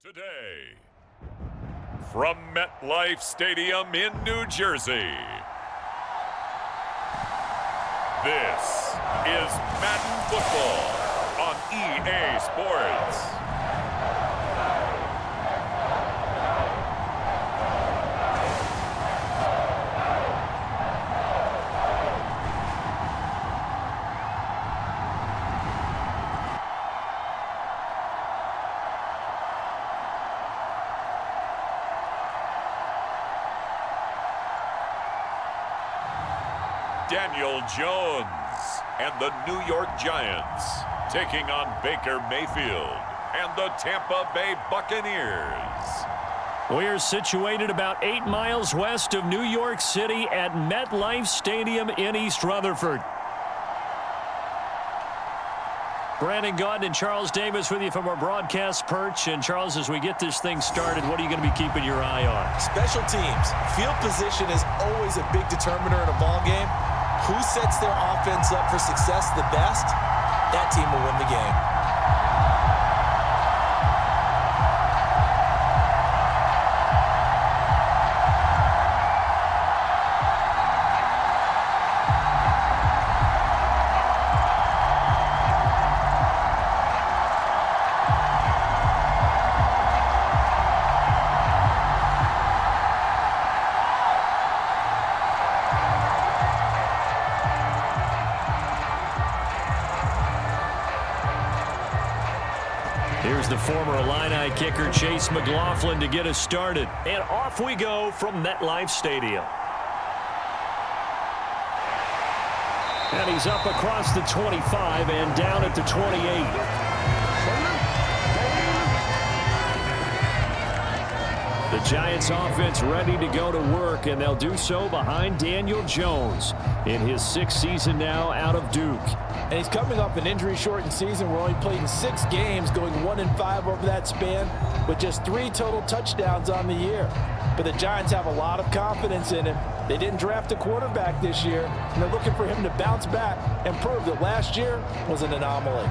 Today, from MetLife Stadium in New Jersey, this is Madden Football on EA Sports. Daniel Jones and the New York Giants taking on Baker Mayfield and the Tampa Bay Buccaneers. We're situated about 8 miles west of New York City at MetLife Stadium in East Rutherford. Brandon Gaudin and Charles Davis with you from our broadcast perch. And Charles, as we get this thing started, what are you going to be keeping your eye on? Special teams. Field position is always a big determiner in a ball game. Who sets their offense up for success the best, that team will win the game. Here's the former Illini kicker Chase McLaughlin to get us started. And off we go from MetLife Stadium. And he's up across the 25 and down at the 28. The Giants offense ready to go to work, and they'll do so behind Daniel Jones in his 6th season now out of Duke. And he's coming off an injury-shortened season where he played in 6 games, going 1-5 over that span, with just 3 total touchdowns on the year. But the Giants have a lot of confidence in him. They didn't draft a quarterback this year, and they're looking for him to bounce back and prove that last year was an anomaly.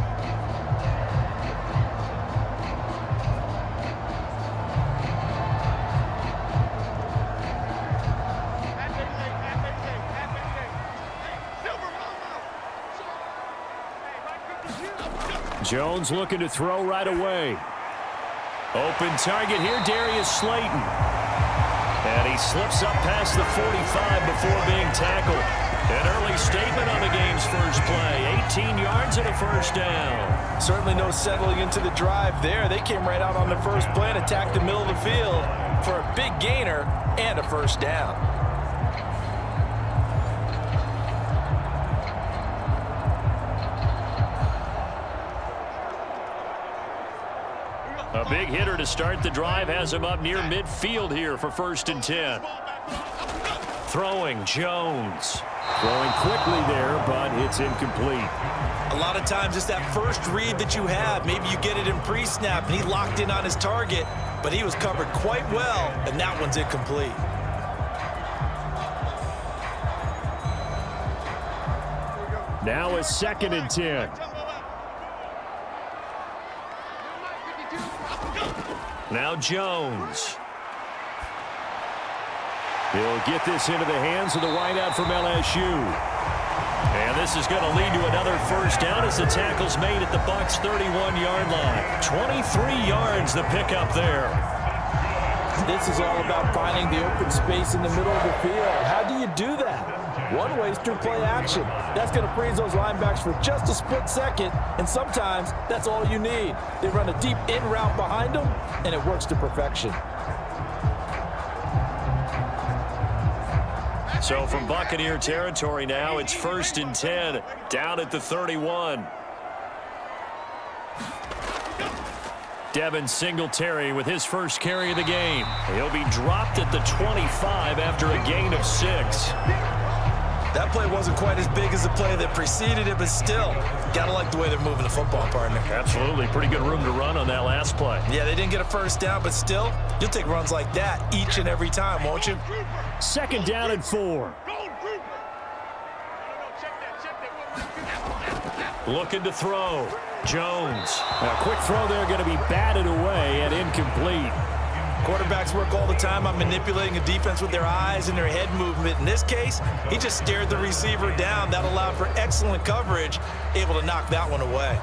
Jones looking to throw right away. Open target here, Darius Slayton. And he slips up past the 45 before being tackled. An early statement on the game's first play. 18 yards and a first down. Certainly no settling into the drive there. They came right out on the first play and attacked the middle of the field for a big gainer and a first down. A big hitter to start the drive has him up near midfield here for 1st and 10. Throwing, Jones. Throwing quickly there, but it's incomplete. A lot of times it's that first read that you have. Maybe you get it in pre-snap, and he locked in on his target, but he was covered quite well, and that one's incomplete. Now it's 2nd and 10. Now Jones. He'll get this into the hands of the wideout from LSU. And this is going to lead to another first down as the tackle's made at the Bucs' 31-yard line. 23 yards the pickup there. This is all about finding the open space in the middle of the field. How do you do that? One way is through play action. That's going to freeze those linebackers for just a split second, and sometimes that's all you need. They run a deep in route behind them, and it works to perfection. So from Buccaneer territory now, it's 1st and 10, down at the 31. Devin Singletary with his first carry of the game. He'll be dropped at the 25 after a gain of 6. That play wasn't quite as big as the play that preceded it, but still, gotta like the way they're moving the football, partner. Absolutely. Pretty good room to run on that last play. Yeah, they didn't get a first down, but still, you'll take runs like that each and every time, won't you? 2nd down and 4. Looking to throw. Jones. A quick throw there going to be batted away and incomplete. Quarterbacks work all the time on manipulating a defense with their eyes and their head movement. In this case, he just stared the receiver down. That allowed for excellent coverage, able to knock that one away.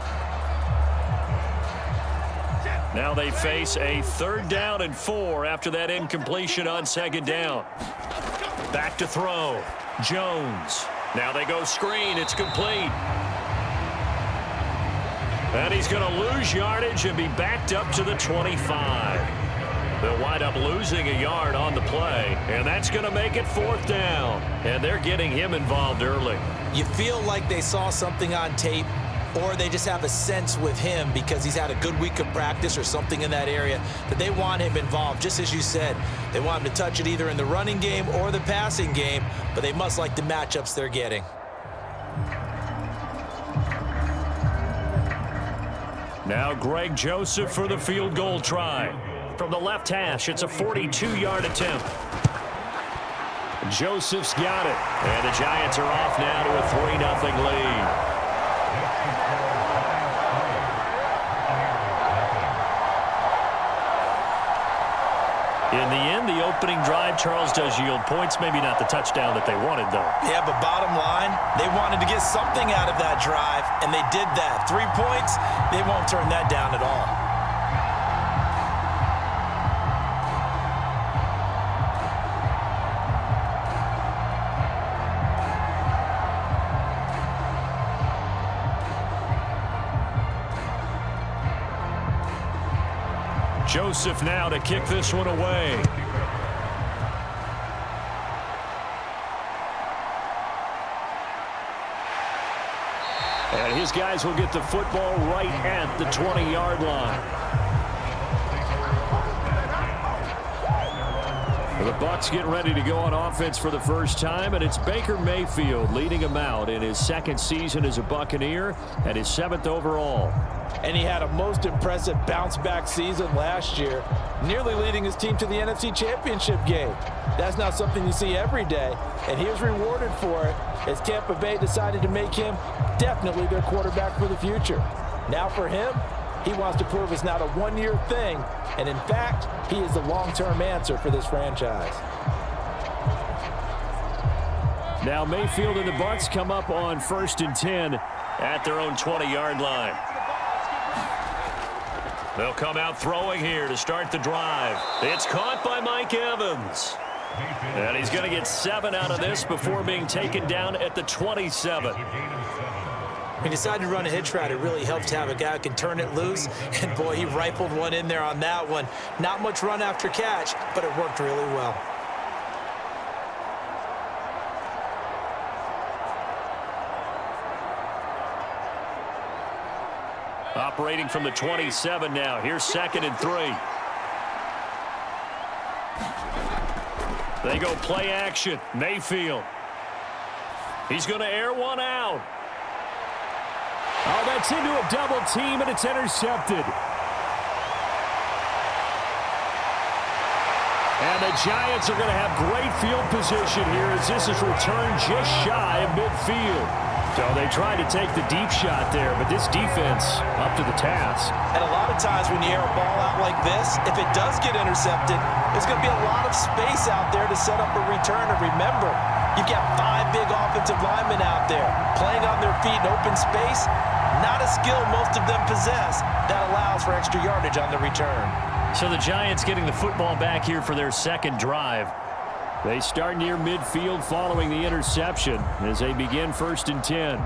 Now they face a 3rd down and 4 after that incompletion on 2nd down. Back to throw. Jones. Now they go screen. It's complete. And he's going to lose yardage and be backed up to the 25. They'll wind up losing a yard on the play, and that's going to make it 4th down. And they're getting him involved early. You feel like they saw something on tape, or they just have a sense with him because he's had a good week of practice or something in that area that they want him involved. Just as you said, they want him to touch it either in the running game or the passing game, but they must like the matchups they're getting. Now Greg Joseph for the field goal try. From the left hash, it's a 42-yard attempt. Joseph's got it. And the Giants are off now to a 3-0 lead. In the end, the opening drive, Charles, does yield points. Maybe not the touchdown that they wanted, though. Yeah, but bottom line, they wanted to get something out of that drive, and they did that. 3 points, they won't turn that down at all. Joseph now to kick this one away. And his guys will get the football right at the 20-yard line. The Bucs get ready to go on offense for the first time, and it's Baker Mayfield leading them out in his 2nd season as a Buccaneer and his 7th overall. And he had a most impressive bounce-back season last year, nearly leading his team to the NFC Championship game. That's not something you see every day, and he was rewarded for it as Tampa Bay decided to make him definitely their quarterback for the future. Now for him, he wants to prove it's not a one-year thing, and in fact, he is the long-term answer for this franchise. Now Mayfield and the Bucs come up on 1st and 10 at their own 20-yard line. They'll come out throwing here to start the drive. It's caught by Mike Evans. And he's going to get 7 out of this before being taken down at the 27. He decided to run a hitch route. It really helped to have a guy who can turn it loose. And, boy, he rifled one in there on that one. Not much run after catch, but it worked really well. Operating from the 27 now. Here's 2nd and 3. They go play action. Mayfield. He's going to air one out. Oh, that's into a double team, and it's intercepted. And the Giants are going to have great field position here as this is returned just shy of midfield. So they tried to take the deep shot there, but this defense up to the task. And a lot of times when you air a ball out like this, if it does get intercepted, there's going to be a lot of space out there to set up a return. And remember, you've got 5 big offensive linemen out there playing on their feet in open space. Not a skill most of them possess that allows for extra yardage on the return. So the Giants getting the football back here for their 2nd drive. They start near midfield following the interception as they begin 1st and 10.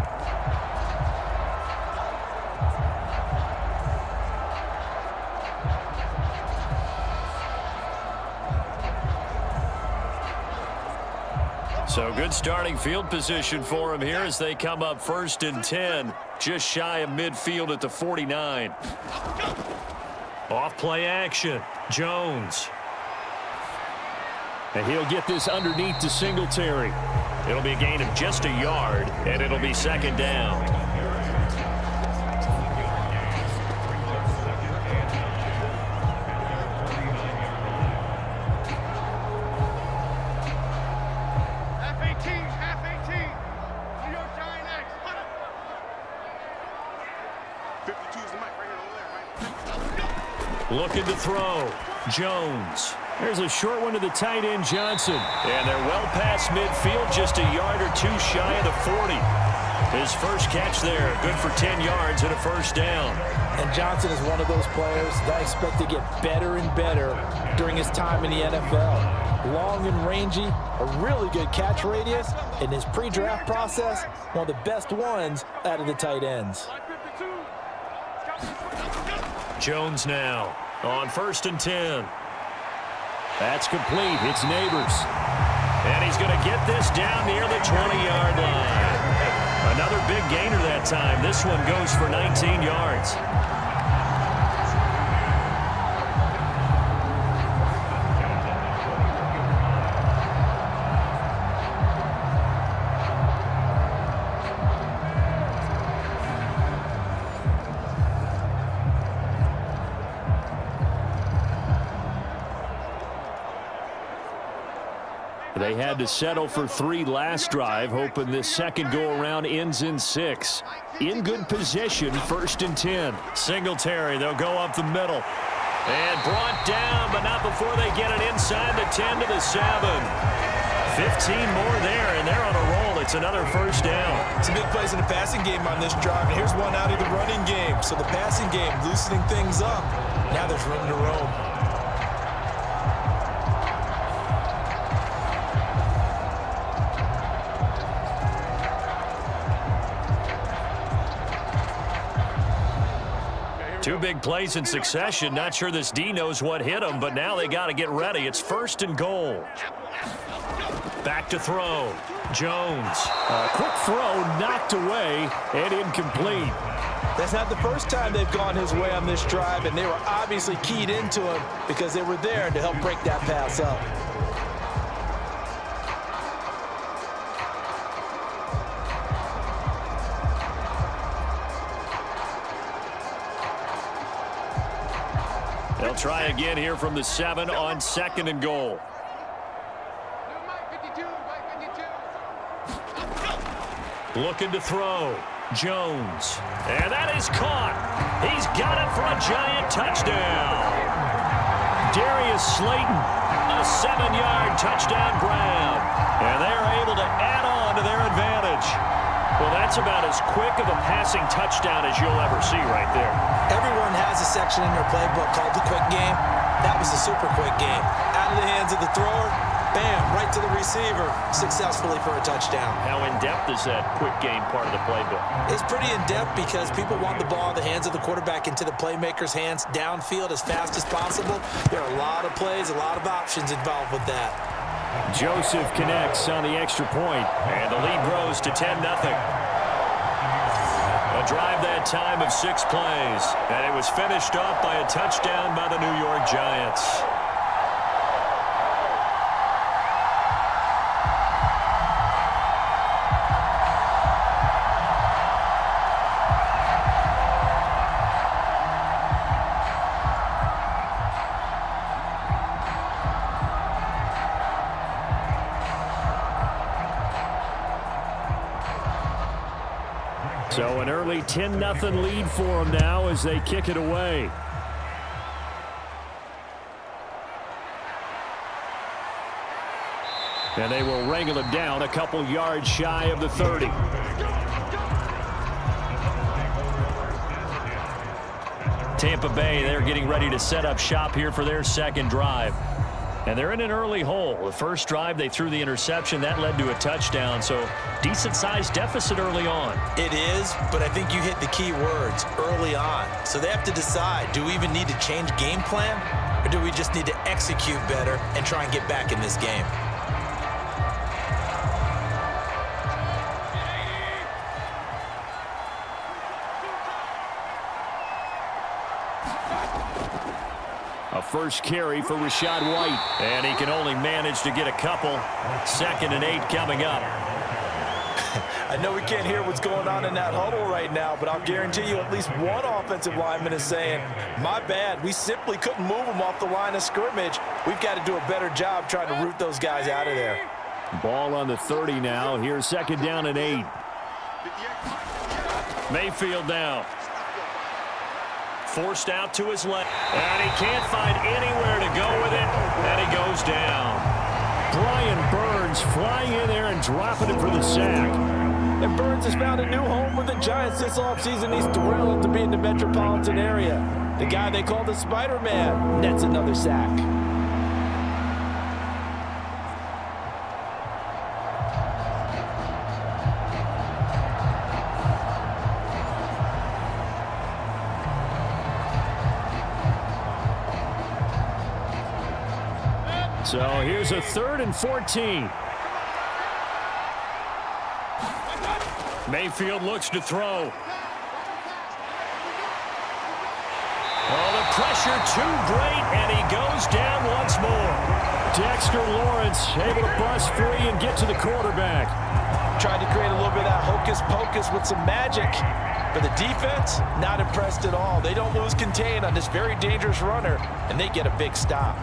So good starting field position for them here as they come up 1st and 10, just shy of midfield at the 49. Off play action, Jones. And he'll get this underneath to Singletary. It'll be a gain of just a yard, and it'll be 2nd down. Half 18. New York Giants. Looking to throw. Jones. There's a short one to the tight end, Johnson. And they're well past midfield, just a yard or two shy of the 40. His first catch there, good for 10 yards and a first down. And Johnson is one of those players that I expect to get better and better during his time in the NFL. Long and rangy, a really good catch radius, and his pre-draft process, one of the best ones out of the tight ends. Jones now on 1st and 10. That's complete. It's Neighbors. And he's going to get this down near the 20-yard line. Another big gainer that time. This one goes for 19 yards. They had to settle for 3 last drive, hoping this second go-around ends in 6. In good position, 1st and 10. Singletary, they'll go up the middle. And brought down, but not before they get it inside the 10 to the 7. 15 more there, and they're on a roll. It's another first down. Some big plays in the passing game on this drive, and here's one out of the running game. So the passing game loosening things up. Now there's room to roam. Two big plays in succession. Not sure this D knows what hit him, but now they got to get ready. It's 1st and goal. Back to throw. Jones. A quick throw knocked away and incomplete. That's not the first time they've gone his way on this drive, and they were obviously keyed into him because they were there to help break that pass up. They'll try again here from the 7 on 2nd and goal. Looking to throw. Jones. And that is caught. He's got it for a giant touchdown. Darius Slayton, a 7-yard touchdown grab. And they're able to add on to their advantage. Well, that's about as quick of a passing touchdown as you'll ever see right there. Everyone has a section in their playbook called the quick game. That was a super quick game. Out of the hands of the thrower, bam, right to the receiver, successfully for a touchdown. How in-depth is that quick game part of the playbook? It's pretty in-depth because people want the ball in the hands of the quarterback into the playmaker's hands downfield as fast as possible. There are a lot of plays, a lot of options involved with that. Joseph connects on the extra point, and the lead grows to 10-0. A drive that time of 6 plays, and it was finished off by a touchdown by the New York Giants. So an early 10-0 lead for them now as they kick it away. And they will wrangle him down a couple yards shy of the 30. Tampa Bay, they're getting ready to set up shop here for their second drive. And they're in an early hole. The first drive, they threw the interception. That led to a touchdown. So decent-sized deficit early on. It is, but I think you hit the key words, early on. So they have to decide, do we even need to change game plan? Or do we just need to execute better and try and get back in this game? A first carry for Rachaad White. And he can only manage to get a couple. 2nd and 8 coming up. I know we can't hear what's going on in that huddle right now, but I'll guarantee you at least one offensive lineman is saying, my bad, we simply couldn't move them off the line of scrimmage. We've got to do a better job trying to root those guys out of there. Ball on the 30 now. Here's 2nd down and 8. Mayfield now. forced out to his left. And he can't find anywhere to go with it. And he goes down. Brian Burns flying in there and dropping it for the sack. And Burns has found a new home with the Giants this offseason. He's thrilled to be in the metropolitan area. The guy they call the Spider-Man nets another sack. So here's a 3rd and 14. Mayfield looks to throw. Oh, the pressure too great, and he goes down once more. Dexter Lawrence able to bust free and get to the quarterback. Tried to create a little bit of that hocus-pocus with some magic. But the defense, not impressed at all. They don't lose contain on this very dangerous runner, and they get a big stop.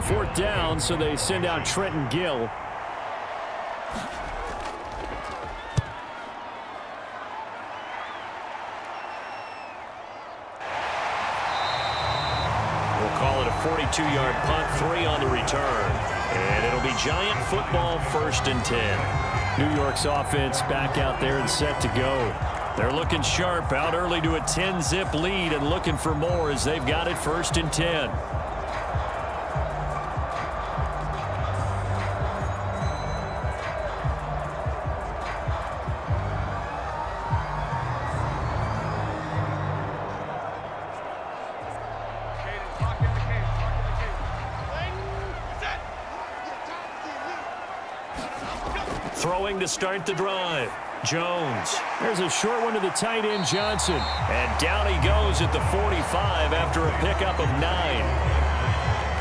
Fourth down, so they send out Trenton Gill. We'll call it a 42-yard punt, 3 on the return. And it'll be Giant football, 1st and 10. New York's offense back out there and set to go. They're looking sharp, out early to a 10-zip lead and looking for more as they've got it 1st and 10. Throwing to start the drive. Jones. There's a short one to the tight end, Johnson. And down he goes at the 45 after a pickup of 9.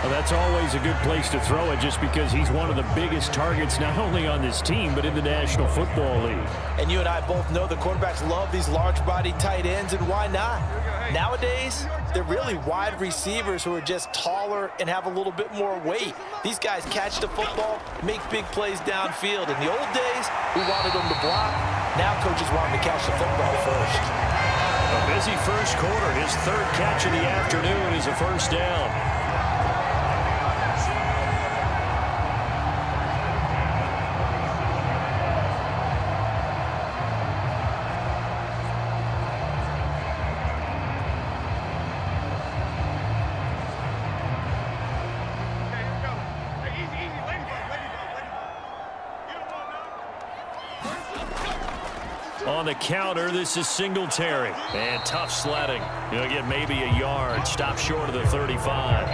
Well, that's always a good place to throw it just because he's one of the biggest targets not only on this team but in the National Football League. And you and I both know the quarterbacks love these large-bodied tight ends, and why not? Nowadays, they're really wide receivers who are just taller and have a little bit more weight. These guys catch the football, make big plays downfield. In the old days, we wanted them to block. Now coaches want them to catch the football first. A busy first quarter. His 3rd catch of the afternoon is a 1st down. On the counter, this is Singletary. And tough sledding. He'll get maybe a yard. Stop short of the 35.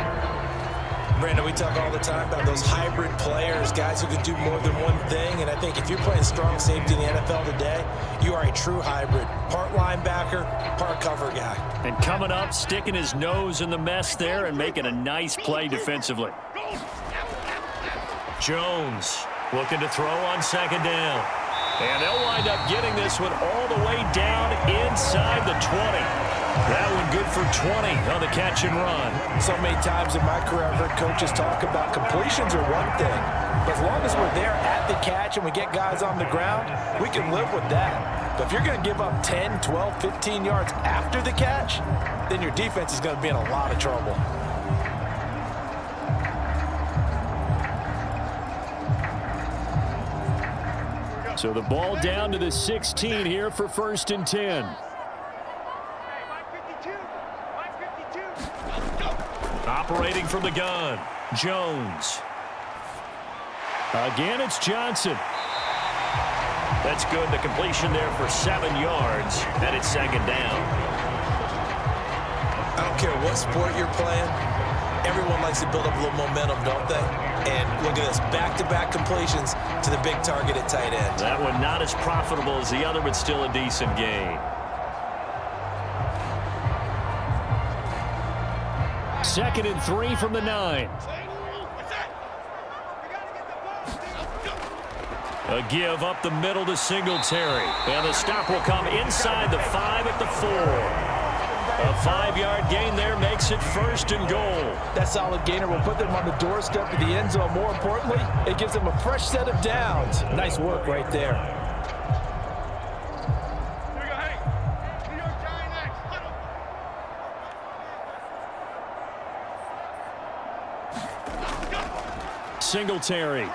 Brandon, we talk all the time about those hybrid players, guys who can do more than one thing. And I think if you're playing strong safety in the NFL today, you are a true hybrid. Part linebacker, part cover guy. And coming up, sticking his nose in the mess there and making a nice play defensively. Jones looking to throw on 2nd down. And they'll wind up getting this one all the way down inside the 20. That one good for 20 on the catch and run. So many times in my career, I've heard coaches talk about completions are one thing. But as long as we're there at the catch and we get guys on the ground, we can live with that. But if you're going to give up 10, 12, 15 yards after the catch, then your defense is going to be in a lot of trouble. So the ball down to the 16 here for 1st and 10. Operating from the gun, Jones. Again, it's Johnson. That's good. The completion there for 7 yards, and it's 2nd down. I don't care what sport you're playing. Everyone likes to build up a little momentum, don't they? And look at this, back-to-back completions to the big target at tight end. That one not as profitable as the other, but still a decent gain. 2nd and 3 from the 9. A give up the middle to Singletary. And the stop will come inside the 5 at the 4. A 5-yard gain there makes it 1st and goal. That solid gainer will put them on the doorstep of the end zone. More importantly, it gives them a fresh set of downs. Nice work right there. Singletary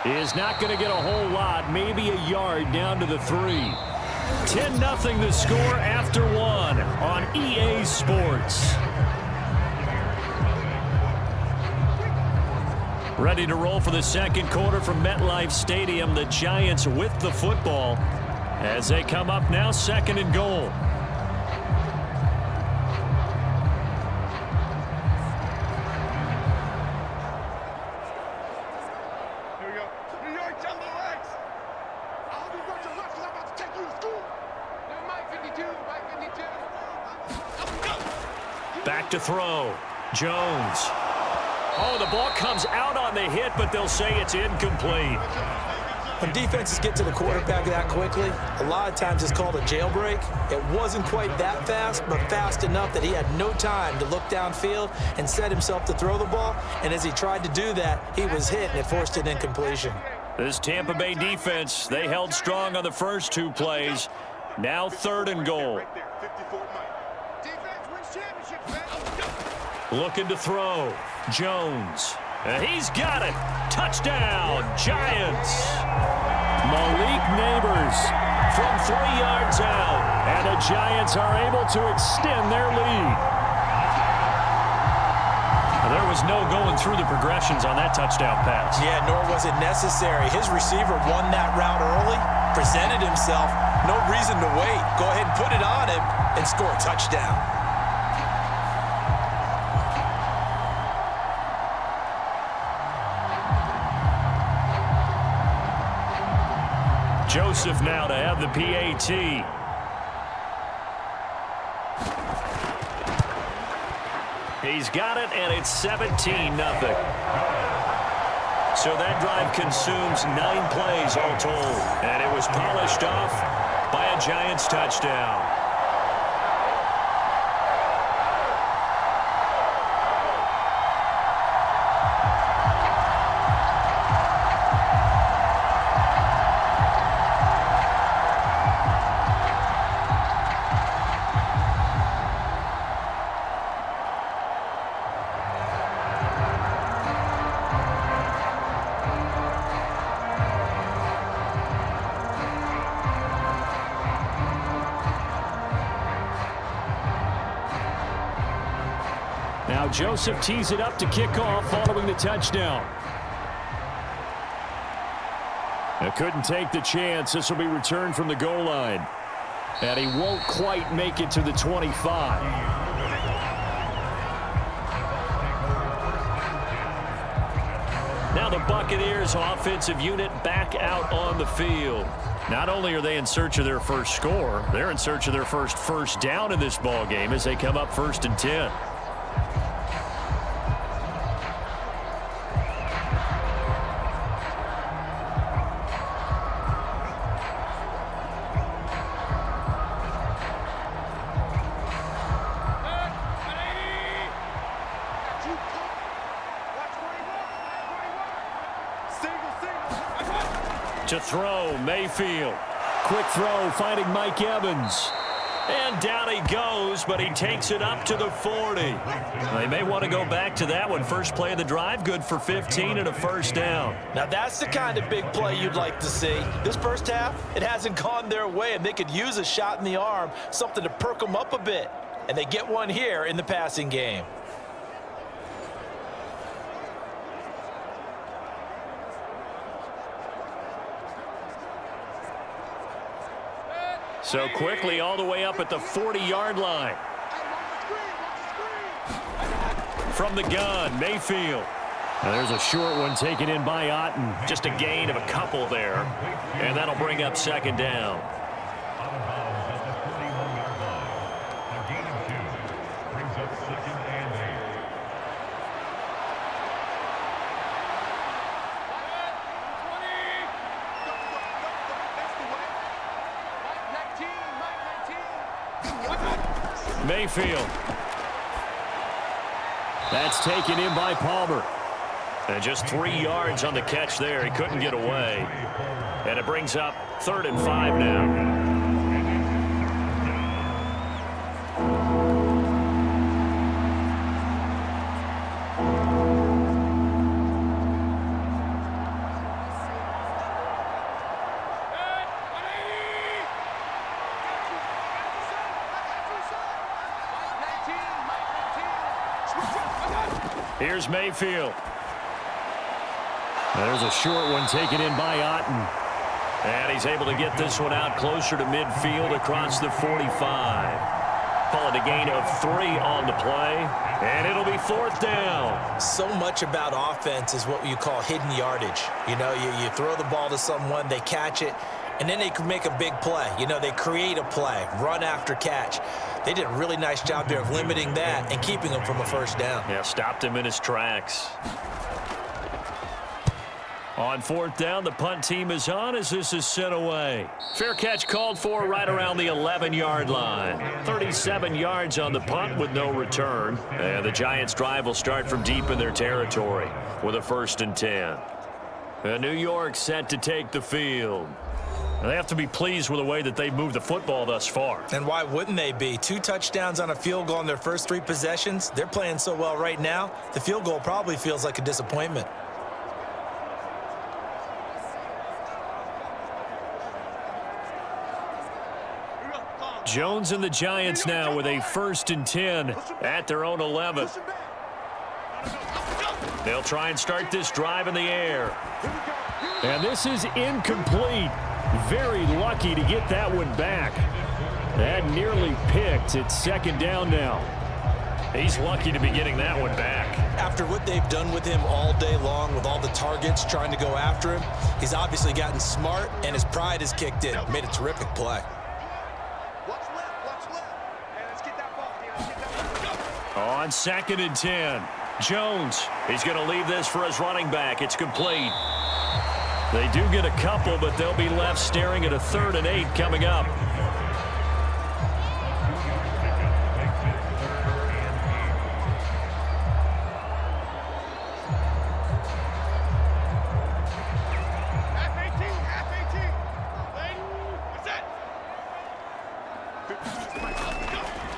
is not going to get a whole lot, maybe a yard down to the 3. 10-0 the score after 1 on EA Sports. Ready to roll for the second quarter from MetLife Stadium. The Giants with the football as they come up now 2nd and goal. Back to throw. Jones. Oh, the ball comes out on the hit, but they'll say it's incomplete. When defenses get to the quarterback that quickly, a lot of times it's called a jailbreak. It wasn't quite that fast, but fast enough that he had no time to look downfield and set himself to throw the ball. And as he tried to do that, he was hit, and it forced an incompletion. This Tampa Bay defense, they held strong on the first 2 plays. Now 3rd and goal. Looking to throw. Jones. And he's got it. Touchdown, Giants. Malik Neighbors from 3 yards out. And the Giants are able to extend their lead. There was no going through the progressions on that touchdown pass. Yeah, nor was it necessary. His receiver won that route early, presented himself. No reason to wait. Go ahead and put it on him and score a touchdown. Joseph now to have the PAT. He's got it, and it's 17-0. So that drive consumes 9 plays all told. And it was polished off by a Giants touchdown. Now Joseph tees it up to kick off following the touchdown. Couldn't take the chance. This will be returned from the goal line. And he won't quite make it to the 25. Now the Buccaneers offensive unit back out on the field. Not only are they in search of their first score, they're in search of their first down in this ball game as they come up 1st and 10. To throw, Mayfield. Quick throw, finding Mike Evans. And down he goes, but he takes it up to the 40. They may want to go back to that one. First play of the drive, good for 15 and a 1st down. Now that's the kind of big play you'd like to see. This first half, it hasn't gone their way, and they could use a shot in the arm, something to perk them up a bit. And they get one here in the passing game. So quickly all the way up at the 40-yard line. From the gun, Mayfield. Now there's a short one taken in by Otten. Just a gain of a couple there. And that'll bring up 2nd down. Mayfield. That's taken in by Palmer. And just 3 yards on the catch there. He couldn't get away. And it brings up 3rd and 5 now. Here's Mayfield. There's a short one taken in by Otten. And he's able to get this one out closer to midfield across the 45. Call it a gain of 3 on the play. And it'll be 4th down. So much about offense is what you call hidden yardage. You know, you throw the ball to someone, they catch it, and then they can make a big play. You know, they create a play, run after catch. They did a really nice job there of limiting that and keeping him from a 1st down. Yeah, stopped him in his tracks. On 4th down, the punt team is on as this is sent away. Fair catch called for right around the 11-yard line. 37 yards on the punt with no return. And the Giants' drive will start from deep in their territory with a 1st and 10. And New York set to take the field. They have to be pleased with the way that they've moved the football thus far. And why wouldn't they be? 2 touchdowns on a field goal in their first 3 possessions. They're playing so well right now, the field goal probably feels like a disappointment. Jones and the Giants now with a 1st and 10 at their own 11. They'll try and start this drive in the air. And this is incomplete. Very lucky to get that one back. That nearly picked. It's 2nd down now. He's lucky to be getting that one back. After what they've done with him all day long with all the targets trying to go after him, he's obviously gotten smart and his pride has kicked in. Made a terrific play. On 2nd and 10, Jones. He's going to leave this for his running back. It's complete. They do get a couple, but they'll be left staring at a 3rd and 8 coming up.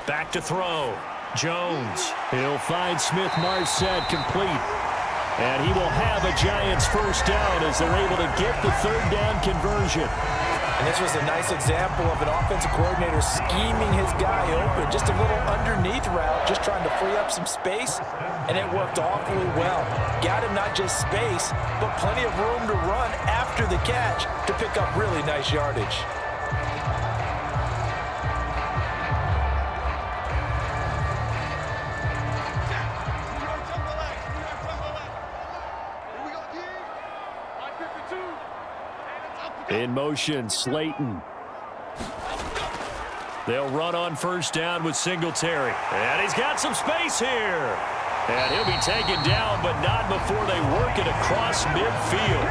Back to throw. Jones. He'll find Smith-Marset complete. And he will have a Giants 1st down as they're able to get the 3rd down conversion. And this was a nice example of an offensive coordinator scheming his guy open. Just a little underneath route, just trying to free up some space, and it worked awfully well. Got him not just space, but plenty of room to run after the catch to pick up really nice yardage. In motion, Slayton. They'll run on 1st down with Singletary. And he's got some space here. And he'll be taken down, but not before they work it across midfield.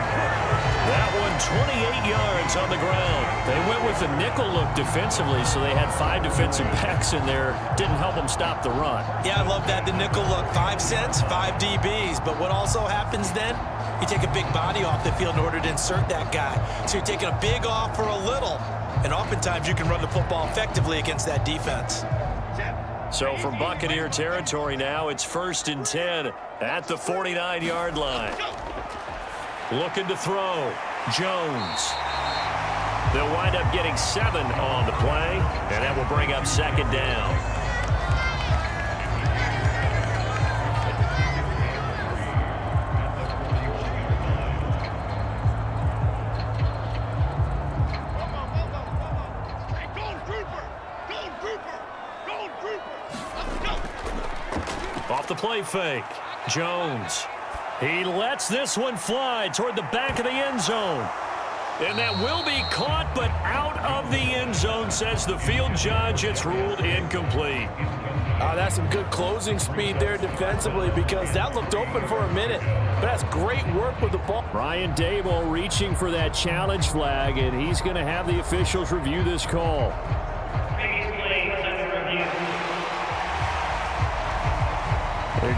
That one 28 yards on the ground. They went with a nickel look defensively, so they had 5 defensive backs in there. Didn't help them stop the run. Yeah, I love that, the nickel look. 5 cents, 5 DBs. But what also happens then? You take a big body off the field in order to insert that guy. So you're taking a big off for a little. And oftentimes you can run the football effectively against that defense. So from Buccaneer territory now, it's 1st and 10 at the 49-yard line. Looking to throw. Jones. They'll wind up getting 7 on the play, and that will bring up 2nd down. Off the play fake. Jones. He lets this one fly toward the back of the end zone. And that will be caught, but out of the end zone, says the field judge. It's ruled incomplete. That's some good closing speed there defensively, because that looked open for a minute. But that's great work with the ball. Brian Daboll reaching for that challenge flag, and he's going to have the officials review this call.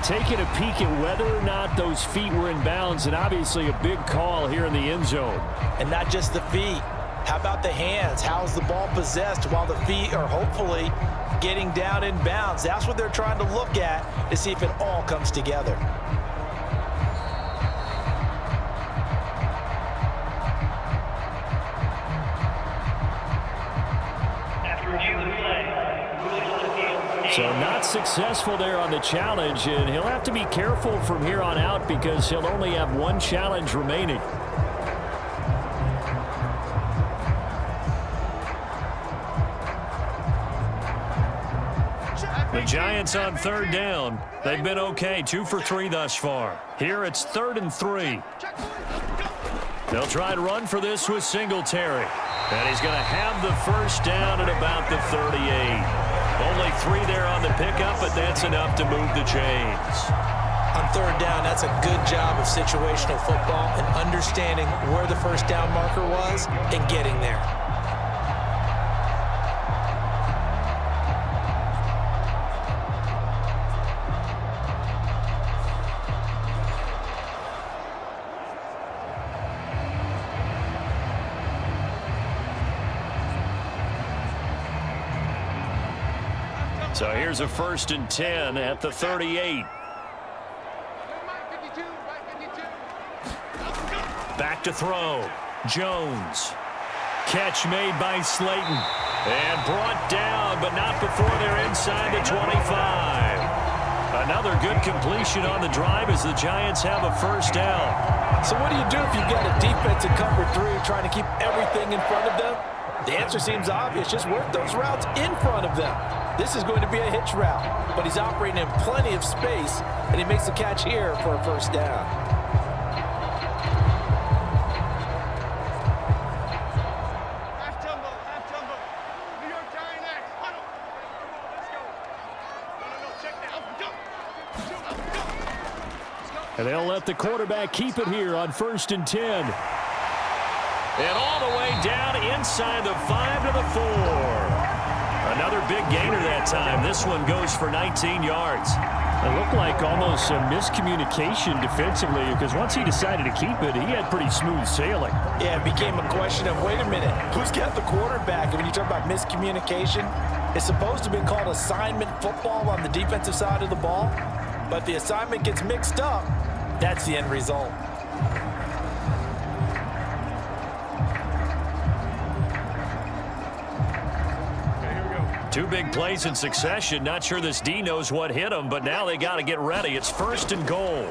taking a peek at whether or not those feet were in bounds, and obviously a big call here in the end zone. And not just the feet. How about the hands? How's the ball possessed while the feet are hopefully getting down in bounds? That's what they're trying to look at to see if it all comes together. So not successful there on the challenge, and he'll have to be careful from here on out because he'll only have one challenge remaining. The Giants on third down. They've been okay, 2 for 3 thus far. Here it's 3rd and 3. They'll try and run for this with Singletary. And he's going to have the first down at about the 38. Only 3 there on the pickup, but that's enough to move the chains. On third down, that's a good job of situational football and understanding where the first down marker was and getting there. So here's a 1st and 10 at the 38. Back to throw. Jones. Catch made by Slayton. And brought down, but not before they're inside the 25. Another good completion on the drive as the Giants have a first down. So what do you do if you've got a defense in cover 3 trying to keep everything in front of them? The answer seems obvious. Just work those routes in front of them. This is going to be a hitch route, but he's operating in plenty of space, and he makes the catch here for a first down. Half tumble. New York Giant X. Huddle. Let's go. No, check that. Let's go. And they'll let the quarterback keep it here on 1st and 10. And all the way down inside the 5 to the 4. Another big gainer that time. This one goes for 19 yards. It looked like almost a miscommunication defensively because once he decided to keep it, he had pretty smooth sailing. Yeah, it became a question of, wait a minute, who's got the quarterback? And when you talk about miscommunication, it's supposed to be called assignment football on the defensive side of the ball. But the assignment gets mixed up. That's the end result. Two big plays in succession. Not sure this D knows what hit him, but now they got to get ready. It's 1st and goal.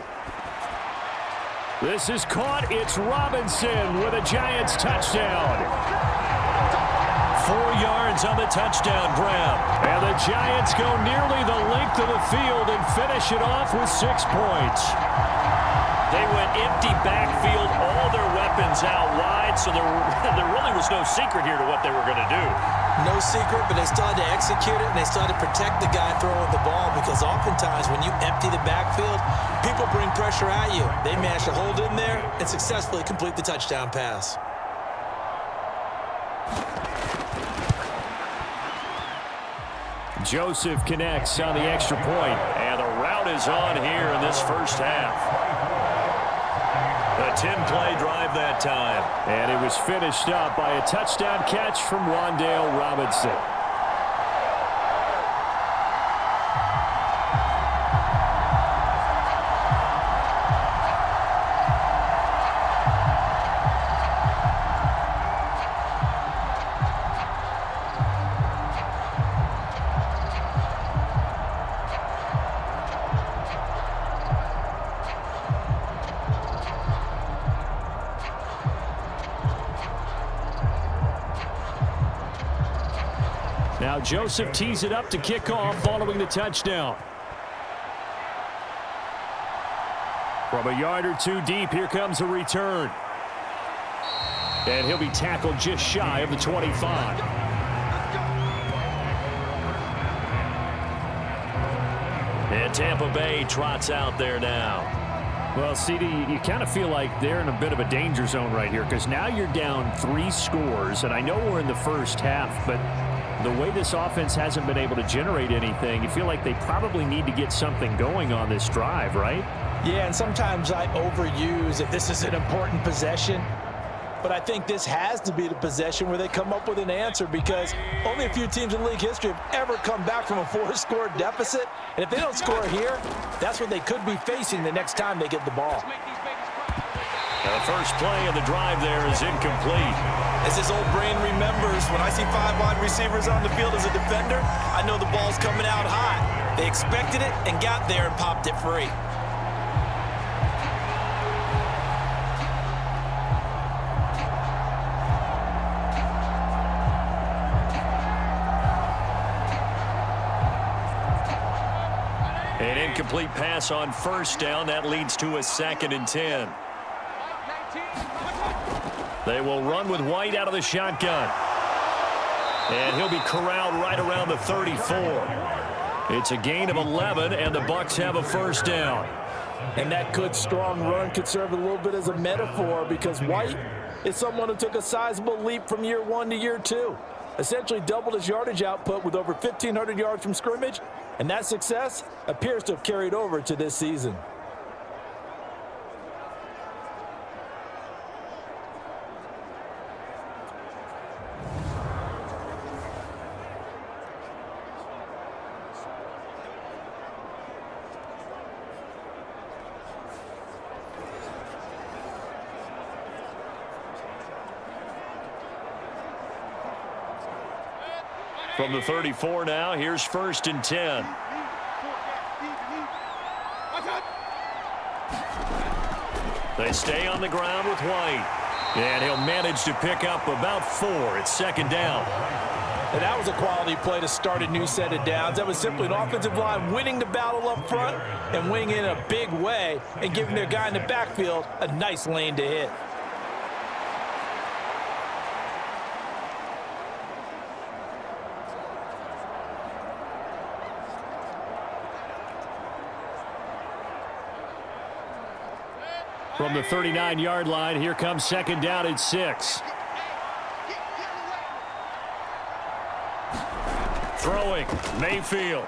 This is caught. It's Robinson with a Giants touchdown. 4 yards on the touchdown grab. And the Giants go nearly the length of the field and finish it off with 6 points. They went empty backfield, all their weapons out wide, so there really was no secret here to what they were going to do. No secret, but they still had to execute it, and they still had to protect the guy throwing the ball because oftentimes when you empty the backfield, people bring pressure at you. They managed to hold in there and successfully complete the touchdown pass. Joseph connects on the extra point, and the route is on here in this first half. A 10-play drive that time. And it was finished up by a touchdown catch from Rondale Robinson. Now Joseph tees it up to kick off following the touchdown. From a yard or 2 deep, here comes a return. And he'll be tackled just shy of the 25. And Tampa Bay trots out there now. Well, CD, you kind of feel like they're in a bit of a danger zone right here because now you're down 3 scores, and I know we're in the first half, but the way this offense hasn't been able to generate anything, you feel like they probably need to get something going on this drive, right? Yeah, and sometimes I overuse that this is an important possession. But I think this has to be the possession where they come up with an answer, because only a few teams in league history have ever come back from a 4-score deficit. And if they don't score here, that's what they could be facing the next time they get the ball. The first play of the drive there is incomplete. As his old brain remembers, when I see 5 wide receivers on the field as a defender, I know the ball's coming out hot. They expected it and got there and popped it free. An incomplete pass on first down. That leads to a 2nd and 10. They will run with White out of the shotgun. And he'll be corralled right around the 34. It's a gain of 11, and the Bucs have a first down. And that good, strong run could serve a little bit as a metaphor, because White is someone who took a sizable leap from year 1 to year 2. Essentially doubled his yardage output with over 1,500 yards from scrimmage, and that success appears to have carried over to this season. From the 34 now, here's 1st and 10. They stay on the ground with White. And he'll manage to pick up about 4. It's 2nd down. And that was a quality play to start a new set of downs. That was simply an offensive line winning the battle up front and winning in a big way and giving their guy in the backfield a nice lane to hit. From the 39-yard line, here comes 2nd down and 6. Throwing, Mayfield.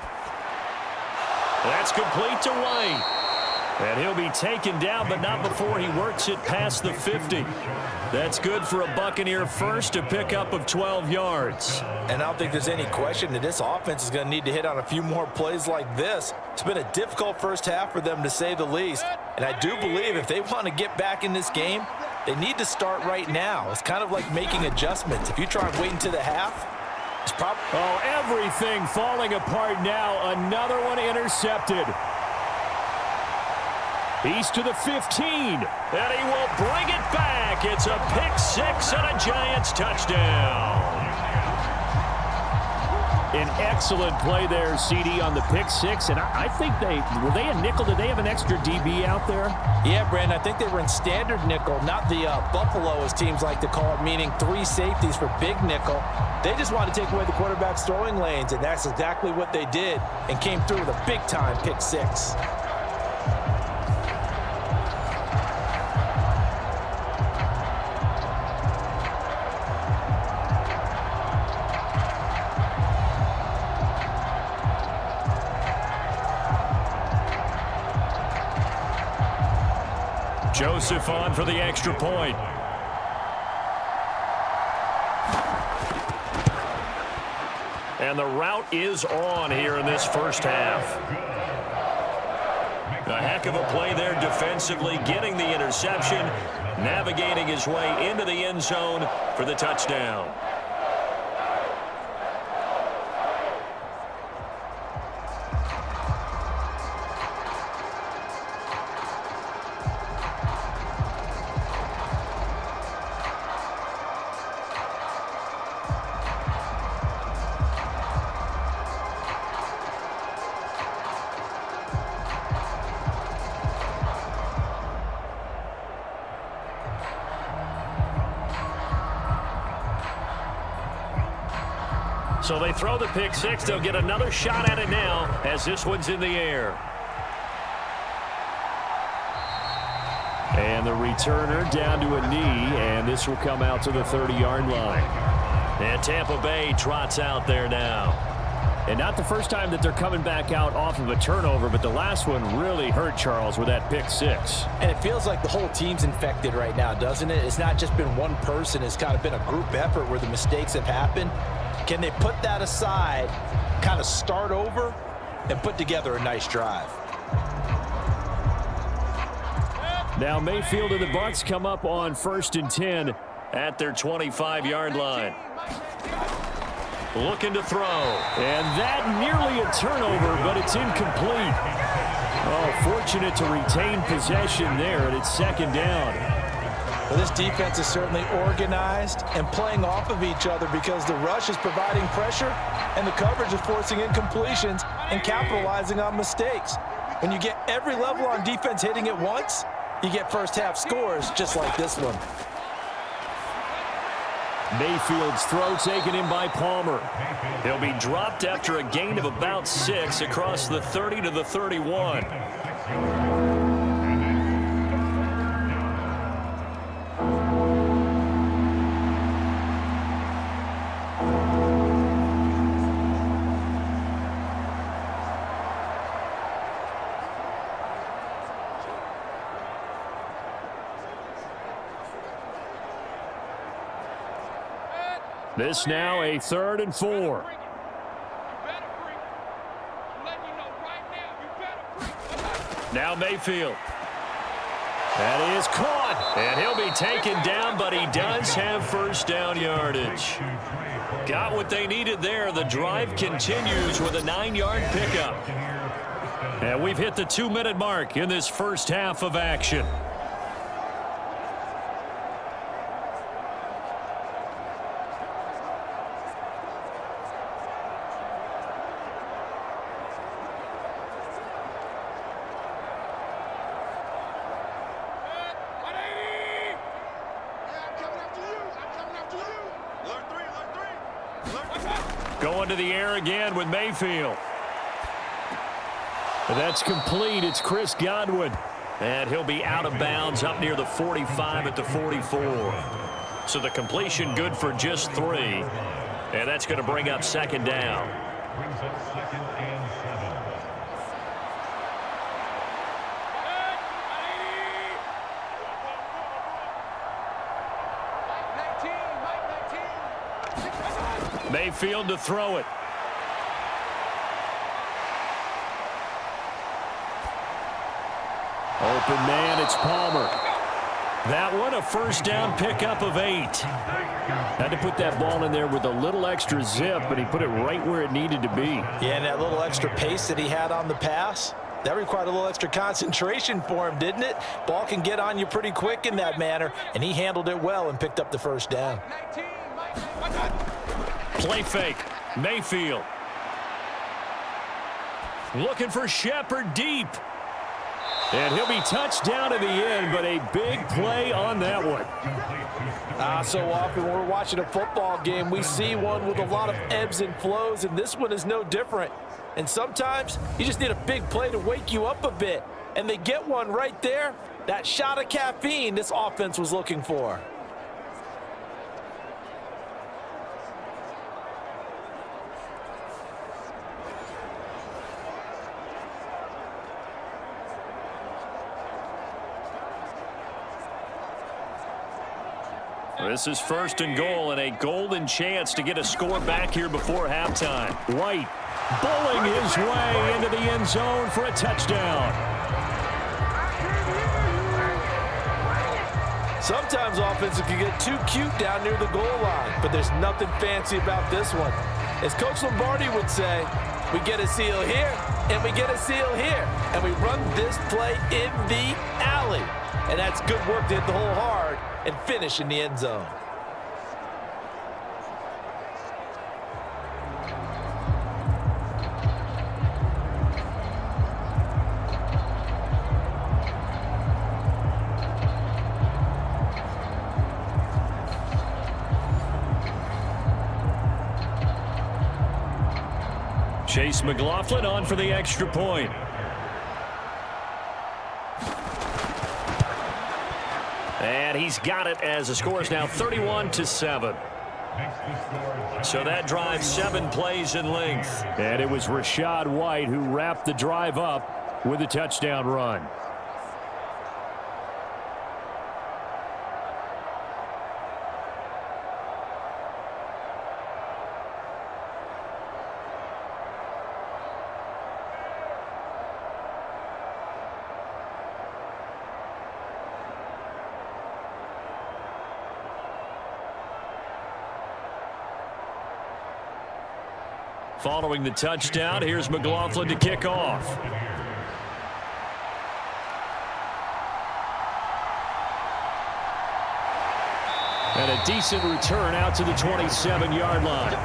That's complete to White. And he'll be taken down, but not before he works it past the 50. That's good for a Buccaneer first, a pickup of 12 yards. And I don't think there's any question that this offense is going to need to hit on a few more plays like this. It's been a difficult first half for them, to say the least. And I do believe if they want to get back in this game, they need to start right now. It's kind of like making adjustments. If you try and wait until the half, it's probably... Oh, everything falling apart now. Another one intercepted. He's to the 15, and he will bring it back. It's a pick 6 and a Giants touchdown. An excellent play there, CD, on the pick 6, and I think were they a nickel? Did they have an extra DB out there? Yeah, Brandon, I think they were in standard nickel, not the Buffalo, as teams like to call it, meaning 3 safeties for big nickel. They just wanted to take away the quarterback's throwing lanes, and that's exactly what they did, and came through with a big-time pick 6. Joseph on for the extra point. And the route is on here in this first half. A heck of a play there defensively, getting the interception, navigating his way into the end zone for the touchdown. So they throw the pick 6. They'll get another shot at it now as this one's in the air. And the returner down to a knee, and this will come out to the 30-yard line. And Tampa Bay trots out there now. And not the first time that they're coming back out off of a turnover, but the last one really hurt Charles with that pick six. And it feels like the whole team's infected right now, doesn't it? It's not just been one person. It's kind of been a group effort where the mistakes have happened. Can they put that aside, kind of start over, and put together a nice drive? Now Mayfield and the Bucs come up on 1st and 10 at their 25-yard line. Looking to throw. And that nearly a turnover, but it's incomplete. Oh, fortunate to retain possession there, and it's 2nd down. Well, this defense is certainly organized and playing off of each other because the rush is providing pressure and the coverage is forcing incompletions and capitalizing on mistakes. When you get every level on defense hitting at once, you get first-half scores just like this one. Mayfield's throw taken in by Palmer. He'll be dropped after a gain of about 6 across the 30 to the 31. This now a 3rd and 4. Now Mayfield. That is caught. And he'll be taken down, but he does have first down yardage. Got what they needed there. The drive continues with a 9-yard pickup. And we've hit the 2-minute mark in this first half of action. Going to the air again with Mayfield. That's complete. It's Chris Godwin. And he'll be out of bounds up near the 45 at the 44. So the completion good for just 3. And that's going to bring up 2nd down. Brings up 2nd and 7. Mayfield to throw it. Open man, it's Palmer. That one a first down pickup of 8. Had to put that ball in there with a little extra zip, but he put it right where it needed to be. Yeah, and that little extra pace that he had on the pass, that required a little extra concentration for him, didn't it? Ball can get on you pretty quick in that manner, and he handled it well and picked up the first down. Play fake. Mayfield. Looking for Shepard deep. And he'll be touched down to the end, but a big play on that one. So often when we're watching a football game, we see one with a lot of ebbs and flows, and this one is no different. And sometimes you just need a big play to wake you up a bit. And they get one right there. That shot of caffeine this offense was looking for. This is 1st and goal and a golden chance to get a score back here before halftime. White bowling his way into the end zone for a touchdown. Sometimes offenses can get too cute down near the goal line, but there's nothing fancy about this one. As Coach Lombardi would say, we get a seal here, and we get a seal here, and we run this play in the alley. And that's good work to hit the hole hard and finish in the end zone. Chase McLaughlin on for the extra point. And he's got it as the score is now 31-7. Makes the score. So that drive 7 plays in length. And it was Rachaad White who wrapped the drive up with a touchdown run. Following the touchdown, here's McLaughlin to kick off. And a decent return out to the 27-yard line.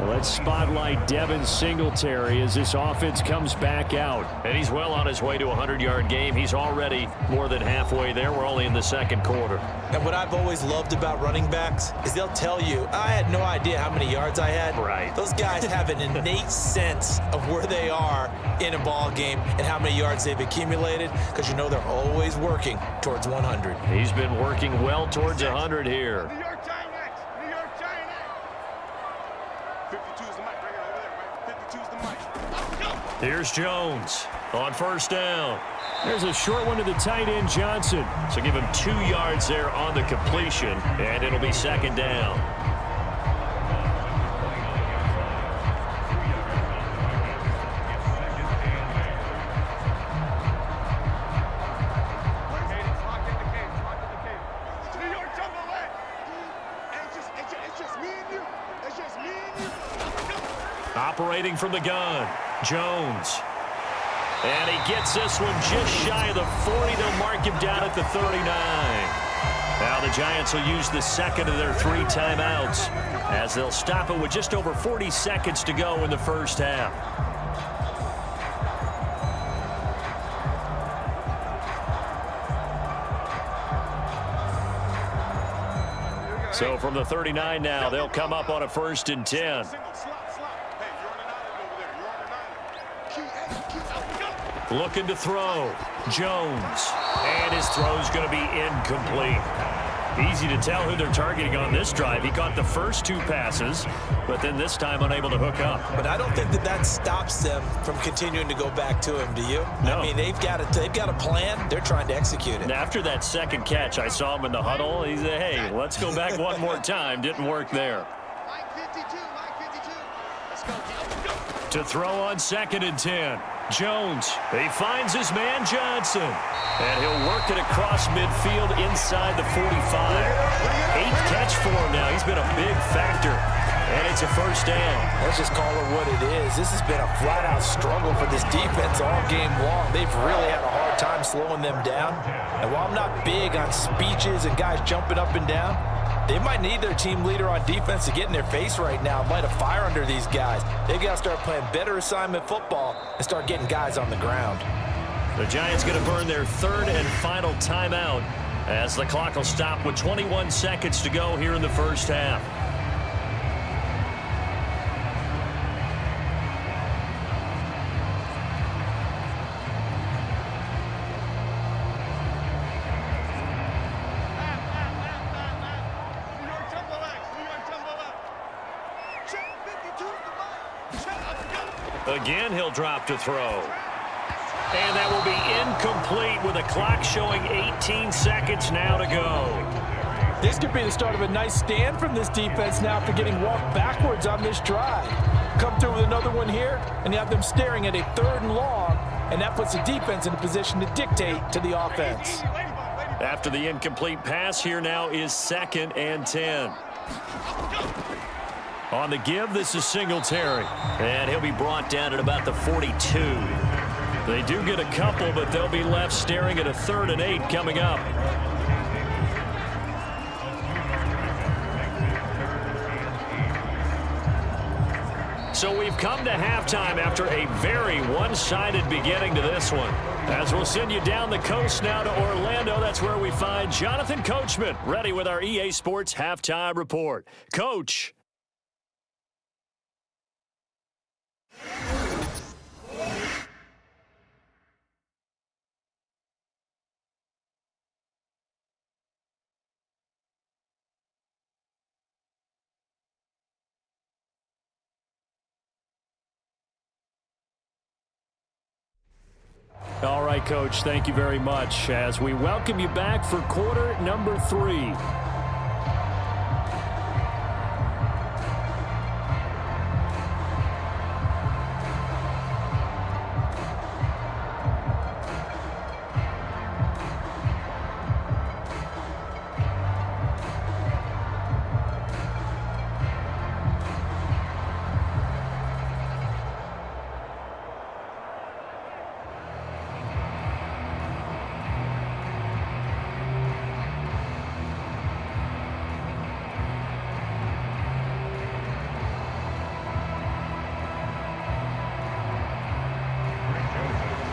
Let's spotlight Devin Singletary as this offense comes back out. And he's well on his way to a 100-yard game. He's already more than halfway there. We're only in the second quarter. And what I've always loved about running backs is they'll tell you, I had no idea how many yards I had. Right. Those guys have an innate sense of where they are in a ball game and how many yards they've accumulated, because you know they're always working towards 100. He's been working well towards 100 here. New York Giants! New York Giants! 52 is the mic. Bring it over there, right? 52 is the mic. Here's Jones on first down. There's a short one to the tight end, Johnson. So give him 2 yards there on the completion, and it'll be second down. Operating from the gun, Jones. And he gets this one just shy of the 40. They'll mark him down at the 39. Now the Giants will use the second of their 3 timeouts as they'll stop it with just over 40 seconds to go in the first half. So from the 39 now, they'll come up on a 1st and 10. Looking to throw. Jones. And his throw's going to be incomplete. Easy to tell who they're targeting on this drive. He caught the first 2 passes, but then this time unable to hook up. But I don't think that stops them from continuing to go back to him, do you? No. I mean, they've got a plan. They're trying to execute it. And after that second catch, I saw him in the huddle. He said, hey, let's go back one more time. Didn't work there. Mike 52, Mike 52. Let's go. To throw on 2nd and 10. Jones, he finds his man Johnson, and he'll work it across midfield inside the 45. 8th catch for him now. He's been a big factor, and it's a first down. Let's just call it what it is. This has been a flat-out struggle for this defense all game long. They've really had a hard time slowing them down. And while I'm not big on speeches and guys jumping up and down, they might need their team leader on defense to get in their face right now and light a fire under these guys. They've got to start playing better assignment football and start getting guys on the ground. The Giants going to burn their 3rd and final timeout as the clock will stop with 21 seconds to go here in the first half. Again, he'll drop to throw. And that will be incomplete with a clock showing 18 seconds now to go. This could be the start of a nice stand from this defense now after getting walked backwards on this drive. Come through with another one here, and you have them staring at a 3rd and long, and that puts the defense in a position to dictate to the offense. After the incomplete pass, here now is 2nd and 10. On the give, this is Singletary. And he'll be brought down at about the 42. They do get a couple, but they'll be left staring at a 3rd and 8 coming up. So we've come to halftime after a very one-sided beginning to this one. As we'll send you down the coast now to Orlando, that's where we find Jonathan Coachman ready with our EA Sports Halftime Report. Coach. right, Coach. Thank you very much as we welcome you back for quarter number 3.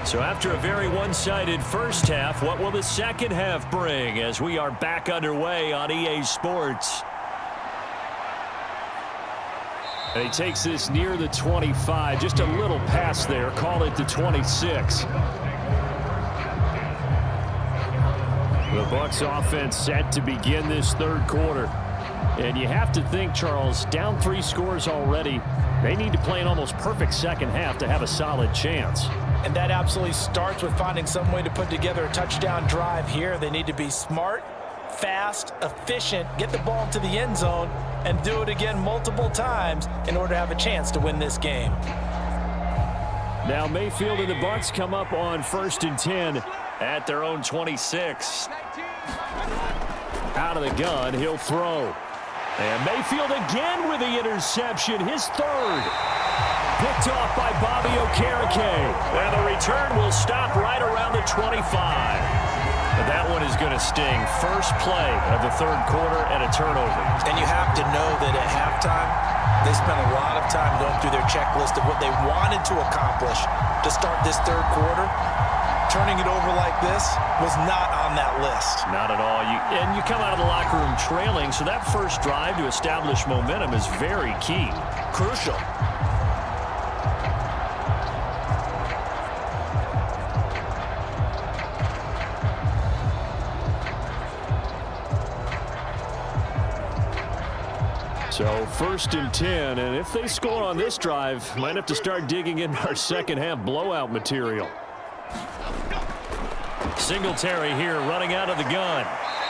So after a very one-sided first half, what will the second half bring as we are back underway on EA Sports? And he takes this near the 25, just a little pass there, call it the 26. The Bucs offense set to begin this third quarter. And you have to think, Charles, down 3 scores already, they need to play an almost perfect second half to have a solid chance. And that absolutely starts with finding some way to put together a touchdown drive here. They need to be smart, fast, efficient, get the ball into the end zone, and do it again multiple times in order to have a chance to win this game. Now Mayfield and the Bucs come up on 1st and 10 at their own 26. Out of the gun, he'll throw. And Mayfield again with the interception, his 3rd. Picked off by Bobby Okereke. And the return will stop right around the 25. But that one is going to sting. First play of the third quarter and a turnover. And you have to know that at halftime, they spent a lot of time going through their checklist of what they wanted to accomplish to start this third quarter. Turning it over like this was not on that list. Not at all. And you come out of the locker room trailing, so that first drive to establish momentum is very key. Crucial. So 1st and 10, and if they score on this drive, might have to start digging into our second half blowout material. Singletary here running out of the gun.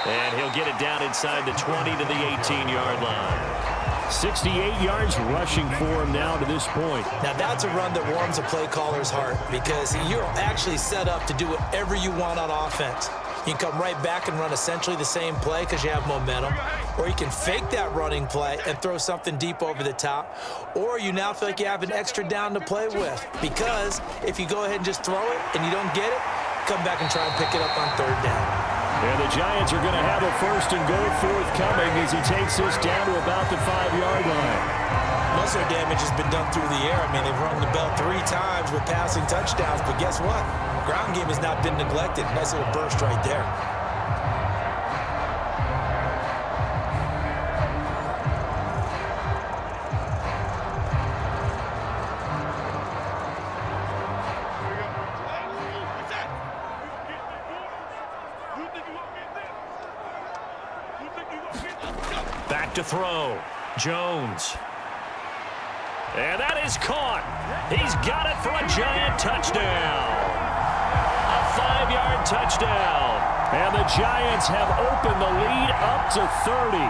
And he'll get it down inside the 20 to the 18-yard line. 68 yards rushing for him now to this point. Now that's a run that warms a play caller's heart because you're actually set up to do whatever you want on offense. You can come right back and run essentially the same play because you have momentum. Or you can fake that running play and throw something deep over the top. Or you now feel like you have an extra down to play with. Because if you go ahead and just throw it and you don't get it, come back and try and pick it up on 3rd down. And the Giants are going to have a 1st and goal forthcoming as he takes this down to about the 5-yard line. Most of their damage has been done through the air. I mean, they've rung the bell 3 times with passing touchdowns, but guess what? Ground game has not been neglected. Nice little burst right there. Back to throw. Jones. And that is caught. He's got it for a Giant touchdown. A 5-yard touchdown. And the Giants have opened the lead up to 30.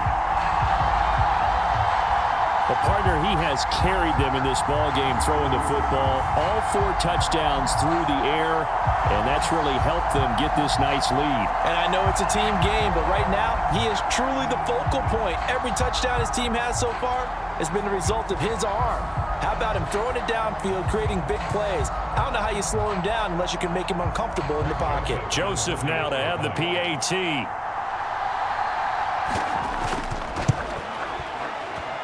The partner, he has carried them in this ballgame throwing the football. All 4 touchdowns through the air, and that's really helped them get this nice lead. And I know it's a team game, but right now, he is truly the focal point. Every touchdown his team has so far has been the result of his arm. How about him throwing it downfield, creating big plays? I don't know how you slow him down unless you can make him uncomfortable in the pocket. Joseph now to have the PAT.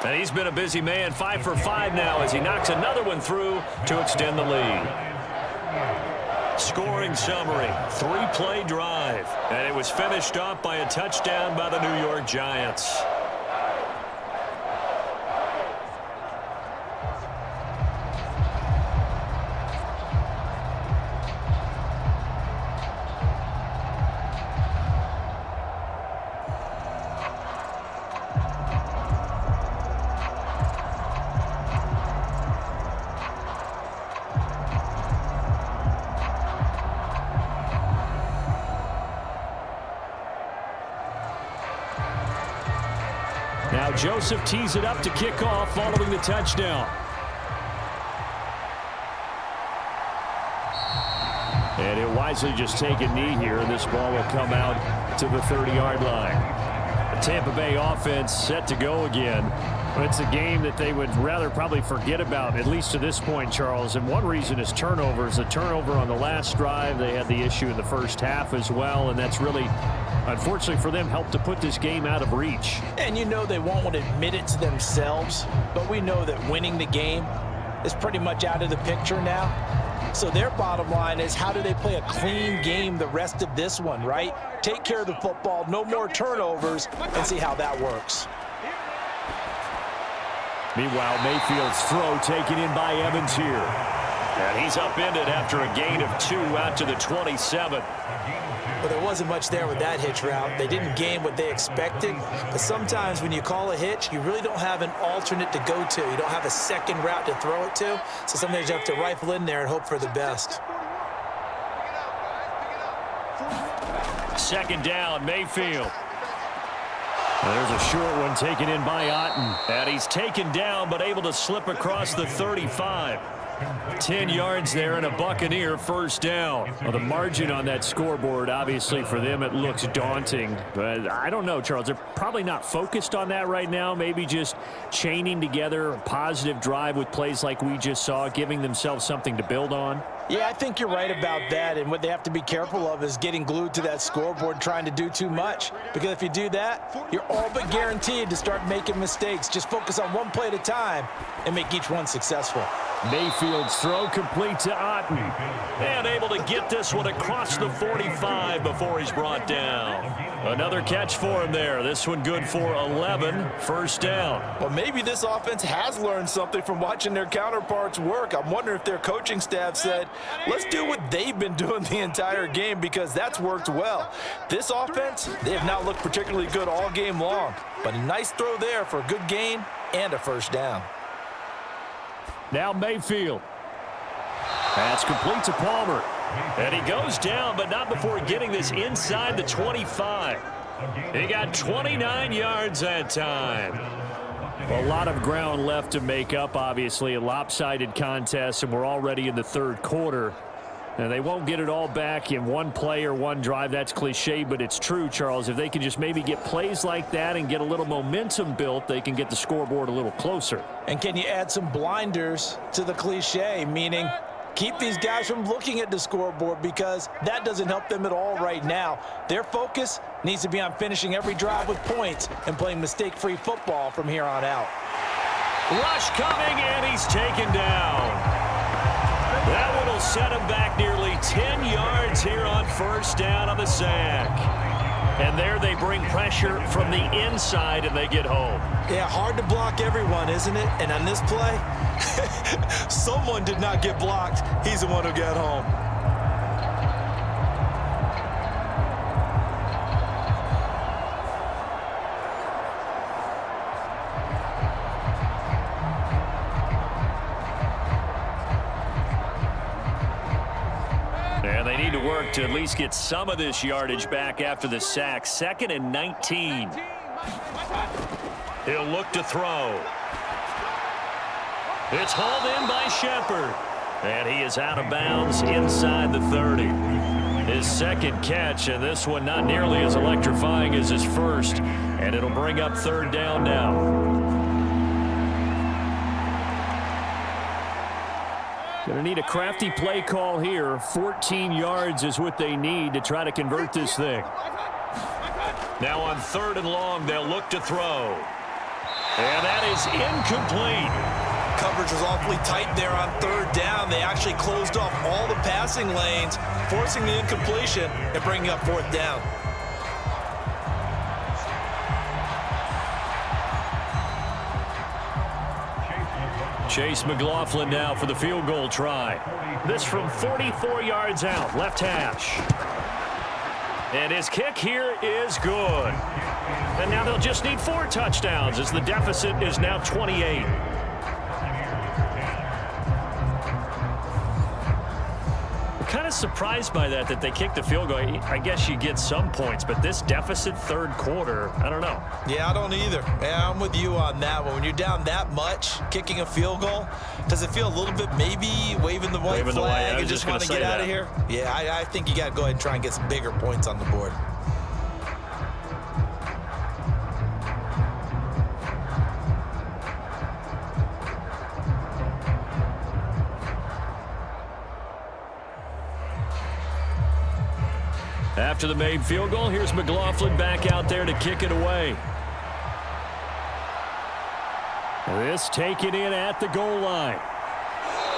And he's been a busy man, 5 for 5 now as he knocks another one through to extend the lead. Scoring summary, 3-play drive. And it was finished off by a touchdown by the New York Giants. Joseph tees it up to kick off following the touchdown. And he'll wisely just take a knee here, and this ball will come out to the 30-yard line. The Tampa Bay offense set to go again. It's a game that they would rather probably forget about, at least to this point, Charles. And one reason is turnovers. The turnover on the last drive, they had the issue in the first half as well, and that's really, unfortunately for them, helped to put this game out of reach. And you know they won't want to admit it to themselves, but we know that winning the game is pretty much out of the picture now. So their bottom line is, how do they play a clean game the rest of this one, right? Take care of the football, no more turnovers, and see how that works. Meanwhile, Mayfield's throw taken in by Evans here. And he's upended after a gain of 2 out to the 27. Well, there wasn't much there with that hitch route. They didn't gain what they expected. But sometimes when you call a hitch, you really don't have an alternate to go to. You don't have a second route to throw it to. So sometimes you have to rifle in there and hope for the best. Second down, Mayfield. There's a short one taken in by Otten. And he's taken down but able to slip across the 35. 10 yards there and a Buccaneer first down. Well, the margin on that scoreboard, obviously for them, it looks daunting. But I don't know, Charles. They're probably not focused on that right now. Maybe just chaining together a positive drive with plays like we just saw, giving themselves something to build on. Yeah, I think you're right about that, and what they have to be careful of is getting glued to that scoreboard trying to do too much, because if you do that, you're all but guaranteed to start making mistakes. Just focus on one play at a time and make each one successful. Mayfield's throw complete to Otten. And able to get this one across the 45 before he's brought down. Another catch for him there. This one good for 11. First down. Well, maybe this offense has learned something from watching their counterparts work. I'm wondering if their coaching staff said, let's do what they've been doing the entire game, because that's worked well. This offense, they have not looked particularly good all game long. But a nice throw there for a good gain and a first down. Now Mayfield. That's complete to Palmer. And he goes down, but not before getting this inside the 25. He got 29 yards that time. A lot of ground left to make up, obviously. A lopsided contest, and we're already in the third quarter. And they won't get it all back in one play or one drive. That's cliche, but it's true, Charles. If they can just maybe get plays like that and get a little momentum built, they can get the scoreboard a little closer. And can you add some blinders to the cliche, meaning keep these guys from looking at the scoreboard, because that doesn't help them at all right now. Their focus needs to be on finishing every drive with points and playing mistake-free football from here on out. Rush coming, and he's taken down. That one will set him back nearly 10 yards here on first down on the sack. And there they bring pressure from the inside, and they get home. Yeah, hard to block everyone, isn't it? And on this play, someone did not get blocked. He's the one who got home. And they need to work to at least get some of this yardage back after the sack. 2nd and 19. He'll look to throw. It's hauled in by Shepard. And he is out of bounds inside the 30. His second catch, and this one not nearly as electrifying as his first. And it'll bring up third down now. Going to need a crafty play call here. 14 yards is what they need to try to convert this thing. Now on 3rd and long, they'll look to throw. And that is incomplete. Coverage was awfully tight there on 3rd down. They actually closed off all the passing lanes, forcing the incompletion and bringing up 4th down. Chase McLaughlin now for the field goal try. This from 44 yards out, left hash. And his kick here is good. And now they'll just need 4 touchdowns as the deficit is now 28. kind of surprised by that they kicked the field goal. I guess you get some points, but this deficit third quarter, I don't know. Yeah, I don't either. Yeah, I'm with you on that one. When you're down that much, kicking a field goal, does it feel a little bit maybe waving the white flag and just want to get out of here? Yeah, I think you got to go ahead and try and get some bigger points on the board. After the made field goal, here's McLaughlin back out there to kick it away. This taken in at the goal line.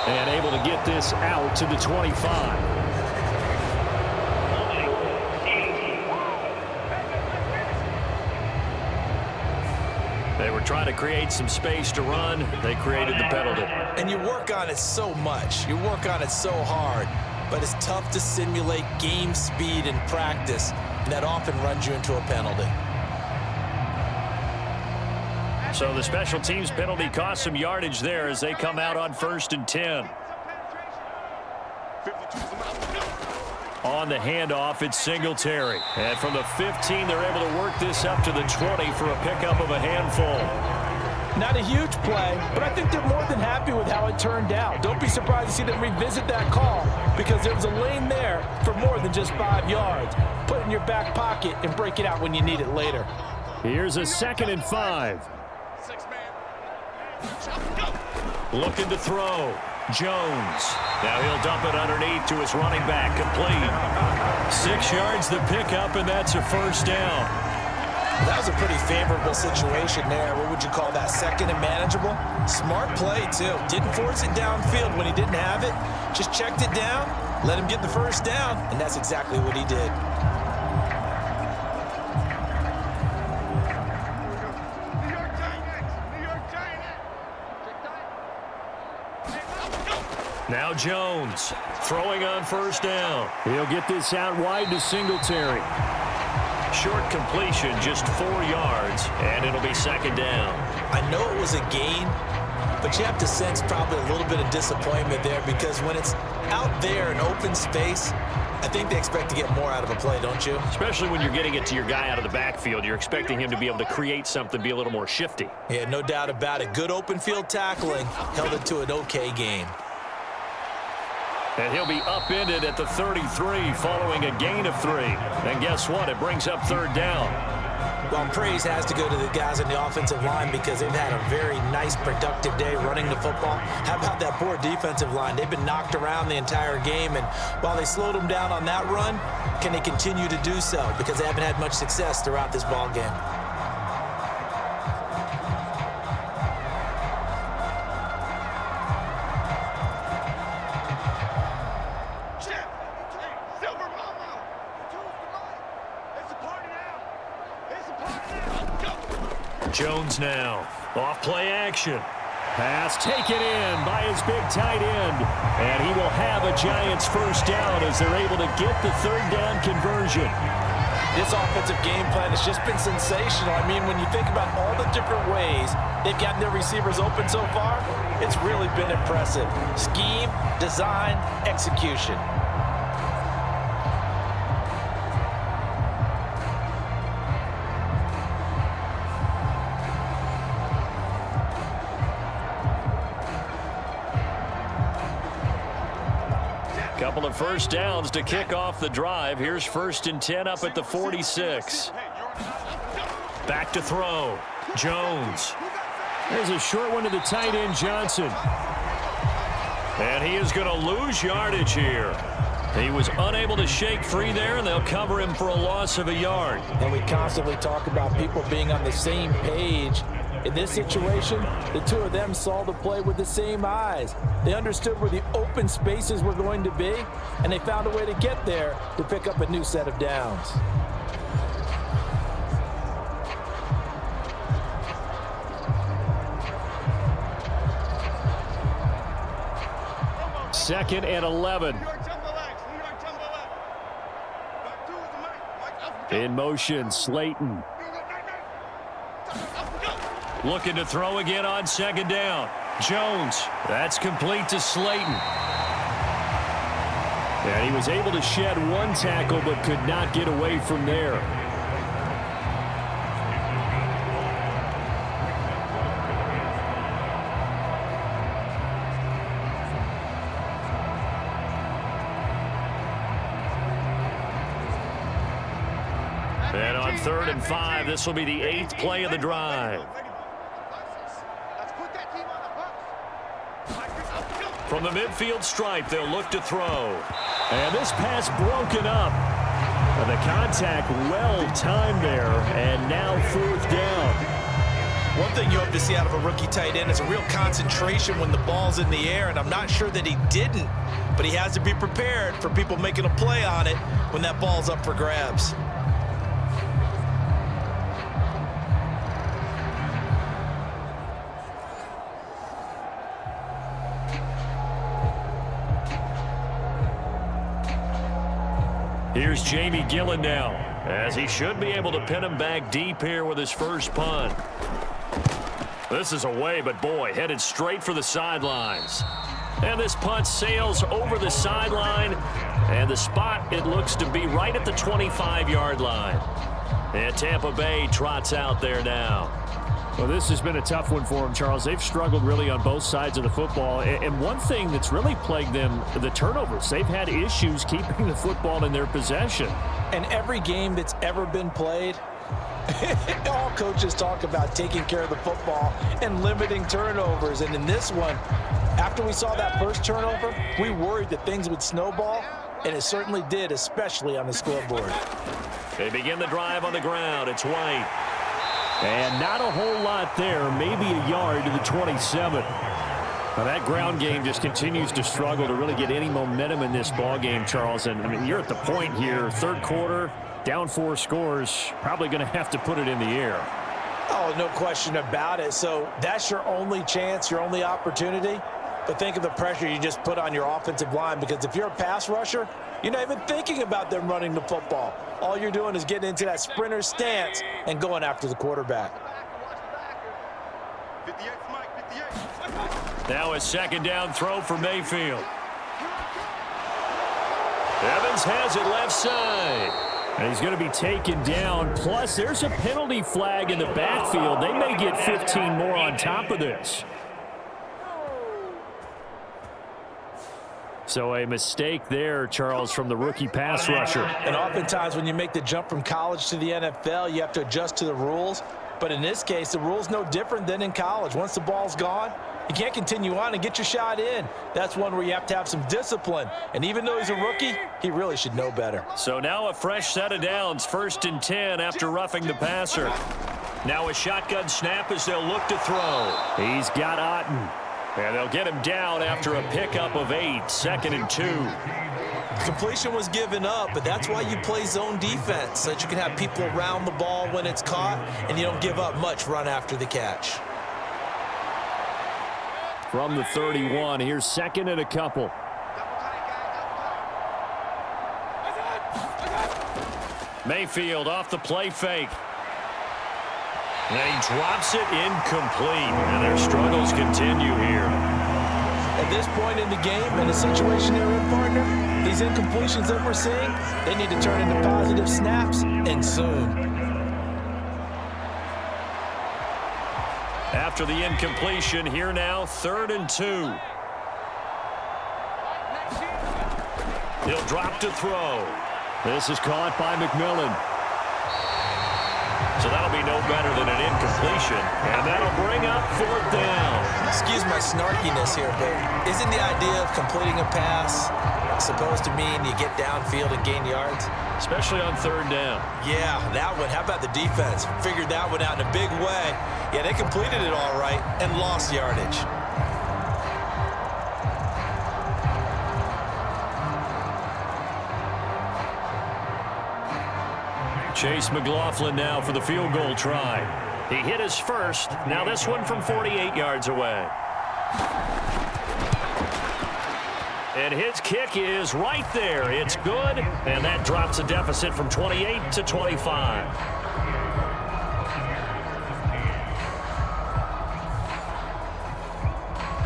And able to get this out to the 25. They were trying to create some space to run. They created the penalty. And you work on it so much. You work on it so hard. But it's tough to simulate game speed in practice, and that often runs you into a penalty. So the special teams penalty cost some yardage there as they come out on 1st and 10. On the handoff, it's Singletary. And from the 15, they're able to work this up to the 20 for a pickup of a handful. Not a huge play, but I think they're more than happy with how it turned out. Don't be surprised to see them revisit that call because there was a lane there for more than just 5 yards. Put it in your back pocket and break it out when you need it later. Here's a 2nd and 5. Looking to throw. Jones. Now he'll dump it underneath to his running back. Complete. 6 yards the pickup, and that's a 1st down. That was a pretty favorable situation there. What would you call that? 2nd and manageable? Smart play, too. Didn't force it downfield when he didn't have it. Just checked it down, let him get the 1st down, and that's exactly what he did. Now Jones throwing on 1st down. He'll get this out wide to Singletary. Short completion, just 4 yards, and it'll be 2nd down. I know it was a gain, but you have to sense probably a little bit of disappointment there because when it's out there in open space, I think they expect to get more out of a play, don't you? Especially when you're getting it to your guy out of the backfield. You're expecting him to be able to create something, be a little more shifty. Yeah, no doubt about it. Good open field tackling held it to an okay game. And he'll be upended at the 33 following a gain of 3. And guess what? It brings up 3rd down. Well, praise has to go to the guys in the offensive line because they've had a very nice, productive day running the football. How about that poor defensive line? They've been knocked around the entire game, and while they slowed them down on that run, can they continue to do so? Because they haven't had much success throughout this ball game. Jones now. Off play action. Pass taken in by his big tight end. And he will have a Giants 1st down as they're able to get the 3rd down conversion. This offensive game plan has just been sensational. I mean, when you think about all the different ways they've gotten their receivers open so far, it's really been impressive. Scheme, design, execution. Couple of 1st downs to kick off the drive. Here's 1st and 10 up at the 46. Back to throw. Jones. There's a short one to the tight end, Johnson. And he is going to lose yardage here. He was unable to shake free there, and they'll cover him for a loss of a yard. And we constantly talk about people being on the same page. In this situation, the two of them saw the play with the same eyes. They understood where the open spaces were going to be, and they found a way to get there to pick up a new set of downs. Second and 11. In motion, Slayton. Looking to throw again on 2nd down. Jones. That's complete to Slayton. And he was able to shed one tackle but could not get away from there. And on 3rd and 5, this will be the 8th play of the drive. From the midfield stripe, they'll look to throw. And this pass broken up. The contact well timed there, and now 4th down. One thing you hope to see out of a rookie tight end is a real concentration when the ball's in the air, and I'm not sure that he didn't, but he has to be prepared for people making a play on it when that ball's up for grabs. Here's Jamie Gillen now, as he should be able to pin him back deep here with his first punt. This is away, but boy, headed straight for the sidelines. And this punt sails over the sideline, and the spot, it looks to be right at the 25-yard line. And Tampa Bay trots out there now. Well, this has been a tough one for them, Charles. They've struggled really on both sides of the football. And one thing that's really plagued them, the turnovers. They've had issues keeping the football in their possession. And every game that's ever been played, all coaches talk about taking care of the football and limiting turnovers. And in this one, after we saw that first turnover, we worried that things would snowball, and it certainly did, especially on the scoreboard. They begin the drive on the ground. It's White. And not a whole lot there, maybe a yard to the 27. Now that ground game just continues to struggle to really get any momentum in this ball game, Charles. And I mean, you're at the point here, 3rd quarter, down 4 scores, probably going to have to put it in the air. Oh, no question about it. So that's your only chance, your only opportunity. But think of the pressure you just put on your offensive line, because if you're a pass rusher, you're not even thinking about them running the football. All you're doing is getting into that sprinter stance and going after the quarterback. Now a 2nd down throw for Mayfield. Evans has it left side. And he's going to be taken down. Plus, there's a penalty flag in the backfield. They may get 15 more on top of this. So a mistake there, Charles, from the rookie pass rusher. And oftentimes when you make the jump from college to the NFL, you have to adjust to the rules. But in this case, the rule's no different than in college. Once the ball's gone, you can't continue on and get your shot in. That's one where you have to have some discipline. And even though he's a rookie, he really should know better. So now a fresh set of downs, 1st and 10 after roughing the passer. Now a shotgun snap as they'll look to throw. He's got Otten. And they'll get him down after a pickup of 8, 2nd and 2. Completion was given up, but that's why you play zone defense, so that you can have people around the ball when it's caught, and you don't give up much run after the catch. From the 31, here's 2nd and a couple. Mayfield off the play fake. And he drops it incomplete. And their struggles continue here. At this point in the game, in the situation they're in, partner, these incompletions that we're seeing, they need to turn into positive snaps, and soon. After the incompletion, here now, 3rd and 2. He'll drop to throw. This is caught by McMillan. So that'll be no better than an incompletion. And that'll bring up 4th down. Excuse my snarkiness here, but isn't the idea of completing a pass supposed to mean you get downfield and gain yards? Especially on 3rd down. Yeah, that one. How about the defense? Figured that one out in a big way. Yeah, they completed it all right and lost yardage. Chase McLaughlin now for the field goal try. He hit his first. Now this one from 48 yards away. And his kick is right there. It's good. And that drops the deficit from 28 to 25.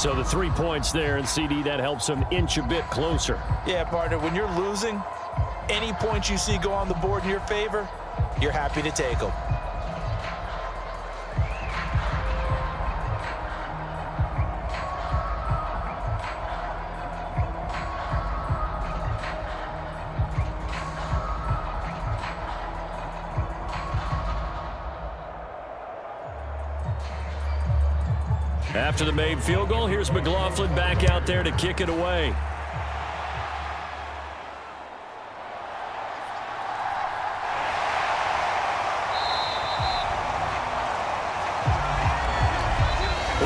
So the 3 points there, and CD, that helps them inch a bit closer. Yeah, partner, when you're losing, any points you see go on the board in your favor, you're happy to take them. After the made field goal, here's McLaughlin back out there to kick it away.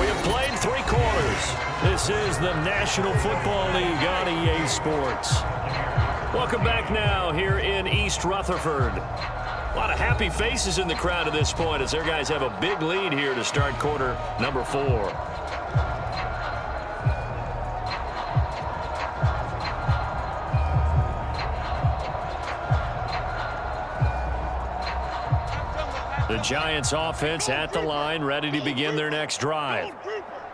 We have played 3 quarters. This is the National Football League on EA Sports. Welcome back now here in East Rutherford. A lot of happy faces in the crowd at this point as their guys have a big lead here to start quarter number 4. The Giants offense at the line, ready to begin their next drive.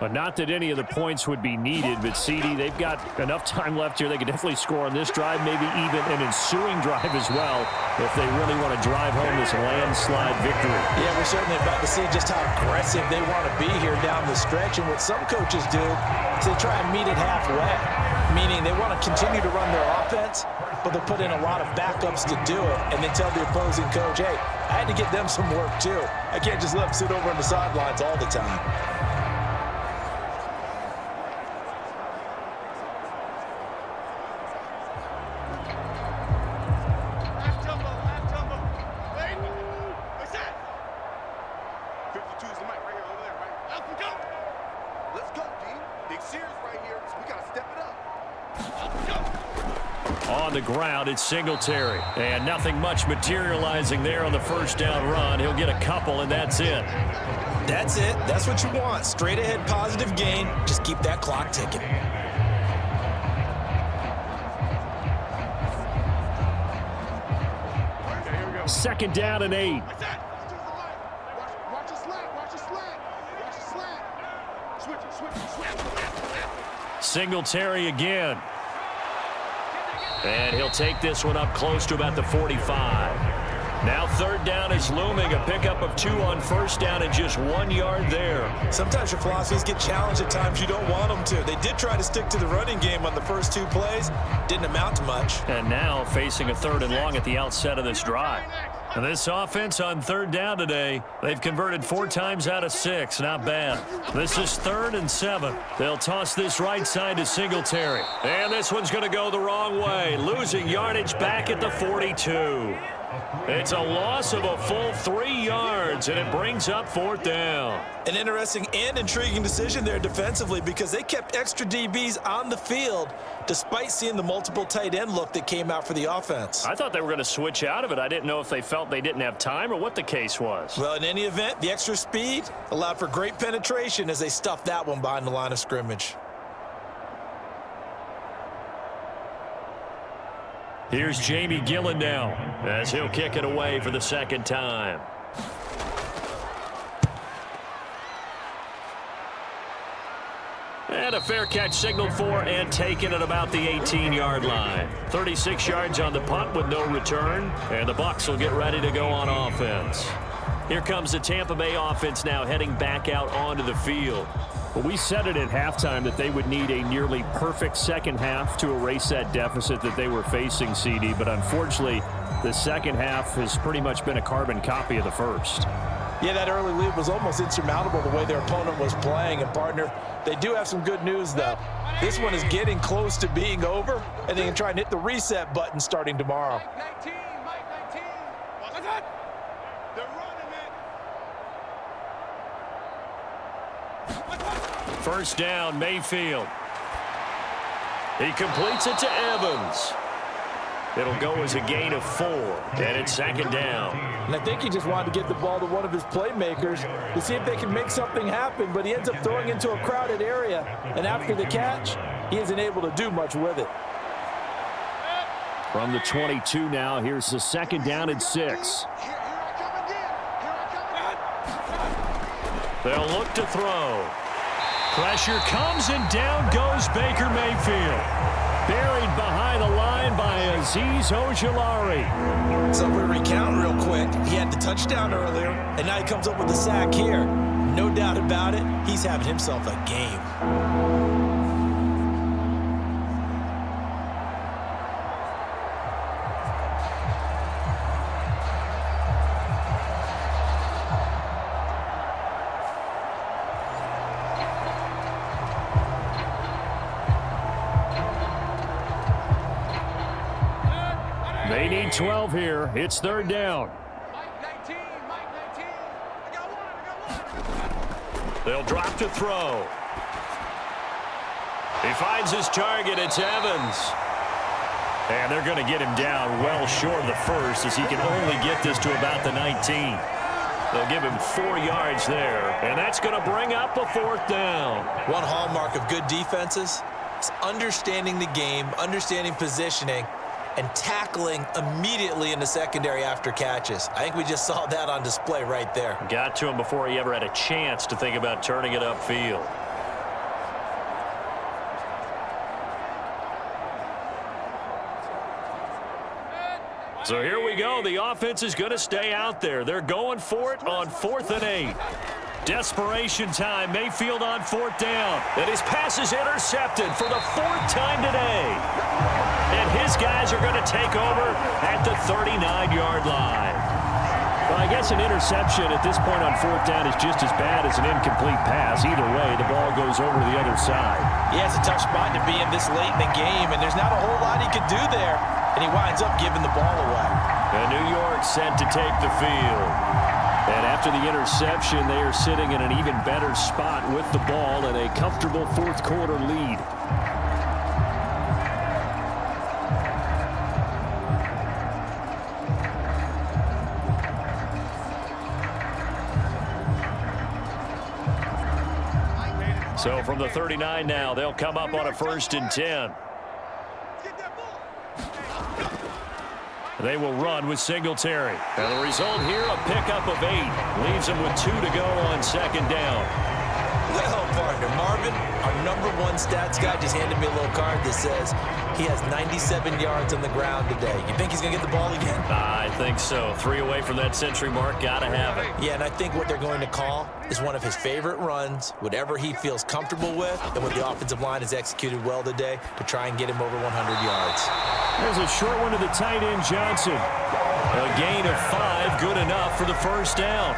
But not that any of the points would be needed, but CD, they've got enough time left here. They could definitely score on this drive, maybe even an ensuing drive as well, if they really want to drive home this landslide victory. Yeah, we're certainly about to see just how aggressive they want to be here down the stretch. And what some coaches do is they try and meet it halfway, meaning they want to continue to run their offense, but they'll put in a lot of backups to do it and then tell the opposing coach, hey, I had to get them some work too. I can't just let them sit over on the sidelines all the time. On the ground, it's Singletary. And nothing much materializing there on the first down run. He'll get a couple, and that's it. That's it. That's what you want. Straight ahead, positive gain. Just keep that clock ticking. Second down and 8. Watch a slant. Watch a slant. Watch a slant. Switch it. Singletary again. And he'll take this one up close to about the 45. Now third down is looming. A pickup of 2 on first down and just 1 yard there. Sometimes your philosophies get challenged at times you don't want them to. They did try to stick to the running game on the first 2 plays. Didn't amount to much. And now facing a 3rd and long at the outset of this drive. And this offense on third down today, they've converted 4 times out of 6. Not bad. This is 3rd and 7. They'll toss this right side to Singletary. And this one's going to go the wrong way. Losing yardage back at the 42. It's a loss of a full 3 yards, and it brings up 4th down. An interesting and intriguing decision there defensively because they kept extra DBs on the field despite seeing the multiple tight end look that came out for the offense. I thought they were going to switch out of it. I didn't know if they felt they didn't have time or what the case was. Well, in any event, the extra speed allowed for great penetration as they stuffed that one behind the line of scrimmage. Here's Jamie Gillen now as he'll kick it away for the 2nd time. And a fair catch signaled for and taken at about the 18-yard line. 36 yards on the punt with no return, and the Bucs will get ready to go on offense. Here comes the Tampa Bay offense now heading back out onto the field. Well, we said it at halftime that they would need a nearly perfect second half to erase that deficit that they were facing, CD, but unfortunately, the second half has pretty much been a carbon copy of the first. Yeah, that early lead was almost insurmountable the way their opponent was playing. And, partner, they do have some good news, though. This one is getting close to being over, and they can try and hit the reset button starting tomorrow. Mike 19. What's that? They're running it. First down, Mayfield. He completes it to Evans. It'll go as a gain of 4, and it's 2nd down. And I think he just wanted to get the ball to one of his playmakers to see if they can make something happen, but he ends up throwing into a crowded area, and after the catch, he isn't able to do much with it. From the 22 now, here's the 2nd down and 6. Here I come again. They'll look to throw. Pressure comes, and down goes Baker Mayfield. Buried behind the line by Azeez Ojulari. So we recount real quick. He had the touchdown earlier, and now he comes up with the sack here. No doubt about it, he's having himself a game. They need 12 here. It's third down. They'll drop to throw. He finds his target. It's Evans. And they're going to get him down well short of the first, as he can only get this to about the 19. They'll give him 4 yards there, and that's going to bring up a fourth down. One hallmark of good defenses is understanding the game, understanding positioning, and tackling immediately in the secondary after catches. I think we just saw that on display right there. Got to him before he ever had a chance to think about turning it upfield. So here we go. The offense is going to stay out there. They're going for it on 4th and 8. Desperation time. Mayfield on 4th down. And his pass is intercepted for the 4th time today. And his guys are going to take over at the 39-yard line. Well, I guess an interception at this point on 4th down is just as bad as an incomplete pass. Either way, the ball goes over to the other side. Yeah, it's a tough spot to be in this late in the game, and there's not a whole lot he could do there, and he winds up giving the ball away. And New York set to take the field. And after the interception, they are sitting in an even better spot with the ball and a comfortable 4th quarter lead. So from the 39 now, they'll come up on a 1st and 10. They will run with Singletary. And the result here, a pickup of 8. Leaves them with 2 to go on 2nd down. Well, partner, Marvin, our #1 stats guy just handed me a little card that says he has 97 yards on the ground today. You think he's going to get the ball again? I think so. 3 away from that century mark. Got to have it. Yeah, and I think what they're going to call is one of his favorite runs, whatever he feels comfortable with, and what the offensive line has executed well today to try and get him over 100 yards. There's a short one to the tight end, Johnson. A gain of 5, good enough for the 1st down.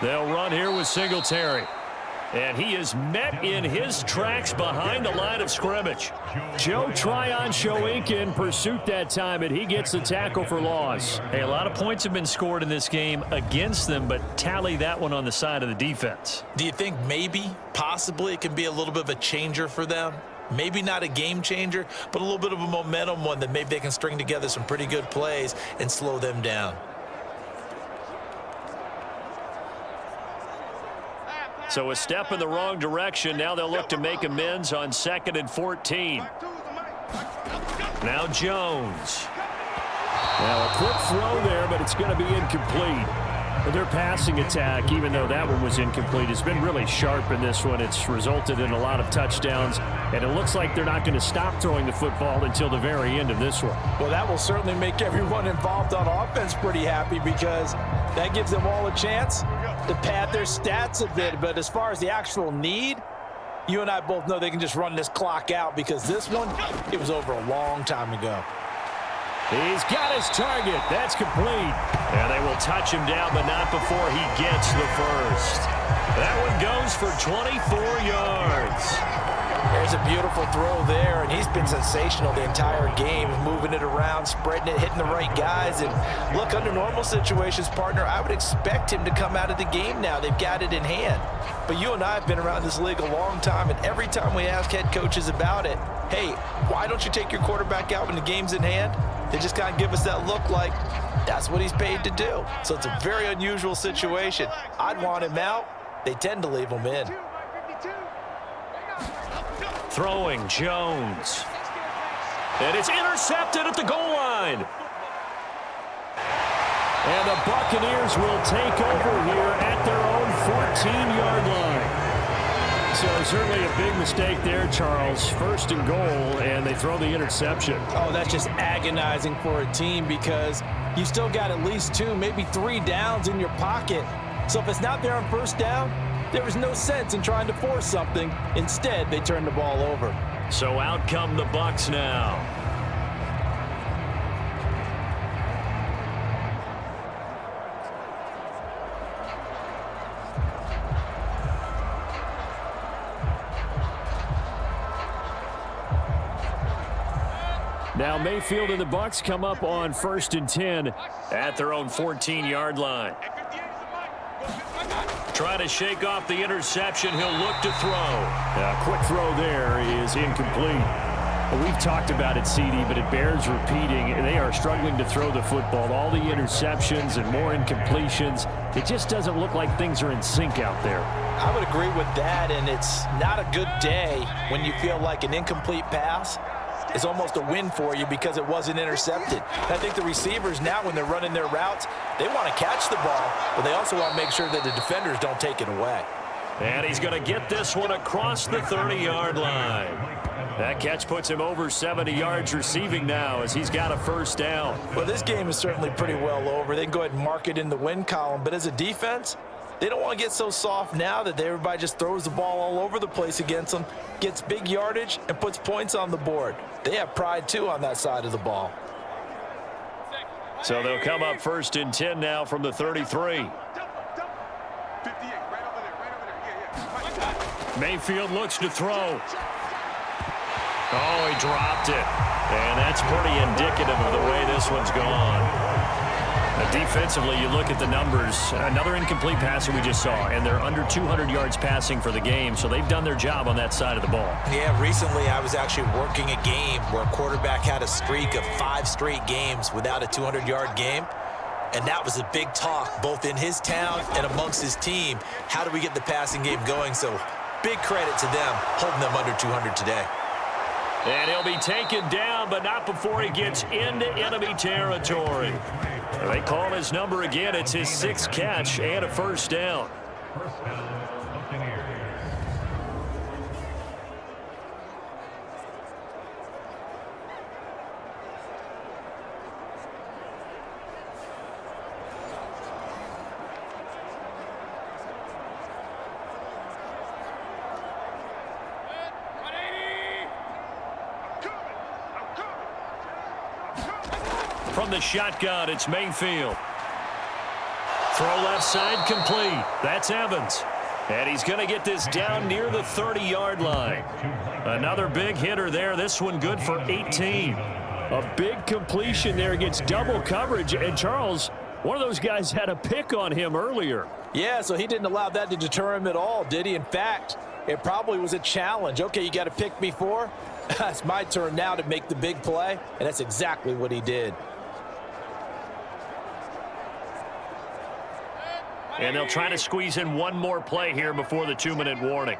They'll run here with Singletary. And he is met in his tracks behind the line of scrimmage. Joe Tryon-Shoyinka in pursuit that time, and he gets the tackle for loss. Hey, a lot of points have been scored in this game against them, but tally that one on the side of the defense. Do you think maybe, possibly, it can be a little bit of a changer for them? Maybe not a game changer, but a little bit of a momentum one that maybe they can string together some pretty good plays and slow them down. So a step in the wrong direction. Now they'll look to make amends on 2nd and 14. Now Jones. Now a quick throw there, but it's going to be incomplete. But their passing attack, even though that one was incomplete, has been really sharp in this one. It's resulted in a lot of touchdowns, and it looks like they're not going to stop throwing the football until the very end of this one. Well, that will certainly make everyone involved on offense pretty happy, because that gives them all a chance to pad their stats a bit. But as far as the actual need, you and I both know they can just run this clock out, because this one, it was over a long time ago. He's got his target. That's complete. And they will touch him down, but not before he gets the first. That one goes for 24 yards. There's a beautiful throw there, and he's been sensational the entire game, moving it around, spreading it, hitting the right guys. And look, under normal situations, partner, I would expect him to come out of the game now. They've got it in hand. But you and I have been around this league a long time, and every time we ask head coaches about it, hey, why don't you take your quarterback out when the game's in hand? They just kind of give us that look like that's what he's paid to do. So it's a very unusual situation. I'd want him out. They tend to leave him in. throwing, Jones. And it's intercepted at the goal line. And the Buccaneers will take over here at their own 14-yard line. So certainly a big mistake there, Charles. First and goal, and they throw the interception. Oh, that's just agonizing for a team because you still got at least 2, maybe 3 downs in your pocket. So if it's not there on first down, there was no sense in trying to force something. Instead, they turned the ball over. So out come the Bucs now. Now Mayfield and the Bucs come up on 1st and 10 at their own 14-yard line. Trying to shake off the interception. He'll look to throw. Quick throw there is incomplete. Well, we've talked about it, CD, but it bears repeating. They are struggling to throw the football. All the interceptions and more incompletions. It just doesn't look like things are in sync out there. I would agree with that, and it's not a good day when you feel like an incomplete pass is almost a win for you because it wasn't intercepted. And I think the receivers now, when they're running their routes, they want to catch the ball, but they also want to make sure that the defenders don't take it away. And he's going to get this one across the 30-yard line. That catch puts him over 70 yards receiving now as he's got a first down. Well, this game is certainly pretty well over. They can go ahead and mark it in the win column, but as a defense, they don't want to get so soft now that everybody just throws the ball all over the place against them, gets big yardage, and puts points on the board. They have pride, too, on that side of the ball. So they'll come up 1st and 10 now from the 33. Mayfield looks to throw. Oh, he dropped it. And that's pretty indicative of the way this one's gone. Defensively, you look at the numbers. Another incomplete passing we just saw, and they're under 200 yards passing for the game, so they've done their job on that side of the ball. Yeah, recently I was actually working a game where a quarterback had a streak of 5 straight games without a 200-yard game, and that was a big talk both in his town and amongst his team. How do we get the passing game going? So big credit to them holding them under 200 today. And he'll be taken down, but not before he gets into enemy territory. They call his number again. It's his 6th catch and a first down. First down, Buccaneers. From the shotgun, it's Mayfield. Throw left side complete. That's Evans. And he's going to get this down near the 30-yard line. Another big hitter there. This one good for 18. A big completion there against double coverage. And Charles, one of those guys had a pick on him earlier. Yeah, so he didn't allow that to deter him at all, did he? In fact, it probably was a challenge. Okay, you got to pick me 4. It's my turn now to make the big play, and that's exactly what he did. And they'll try to squeeze in one more play here before the 2-minute warning.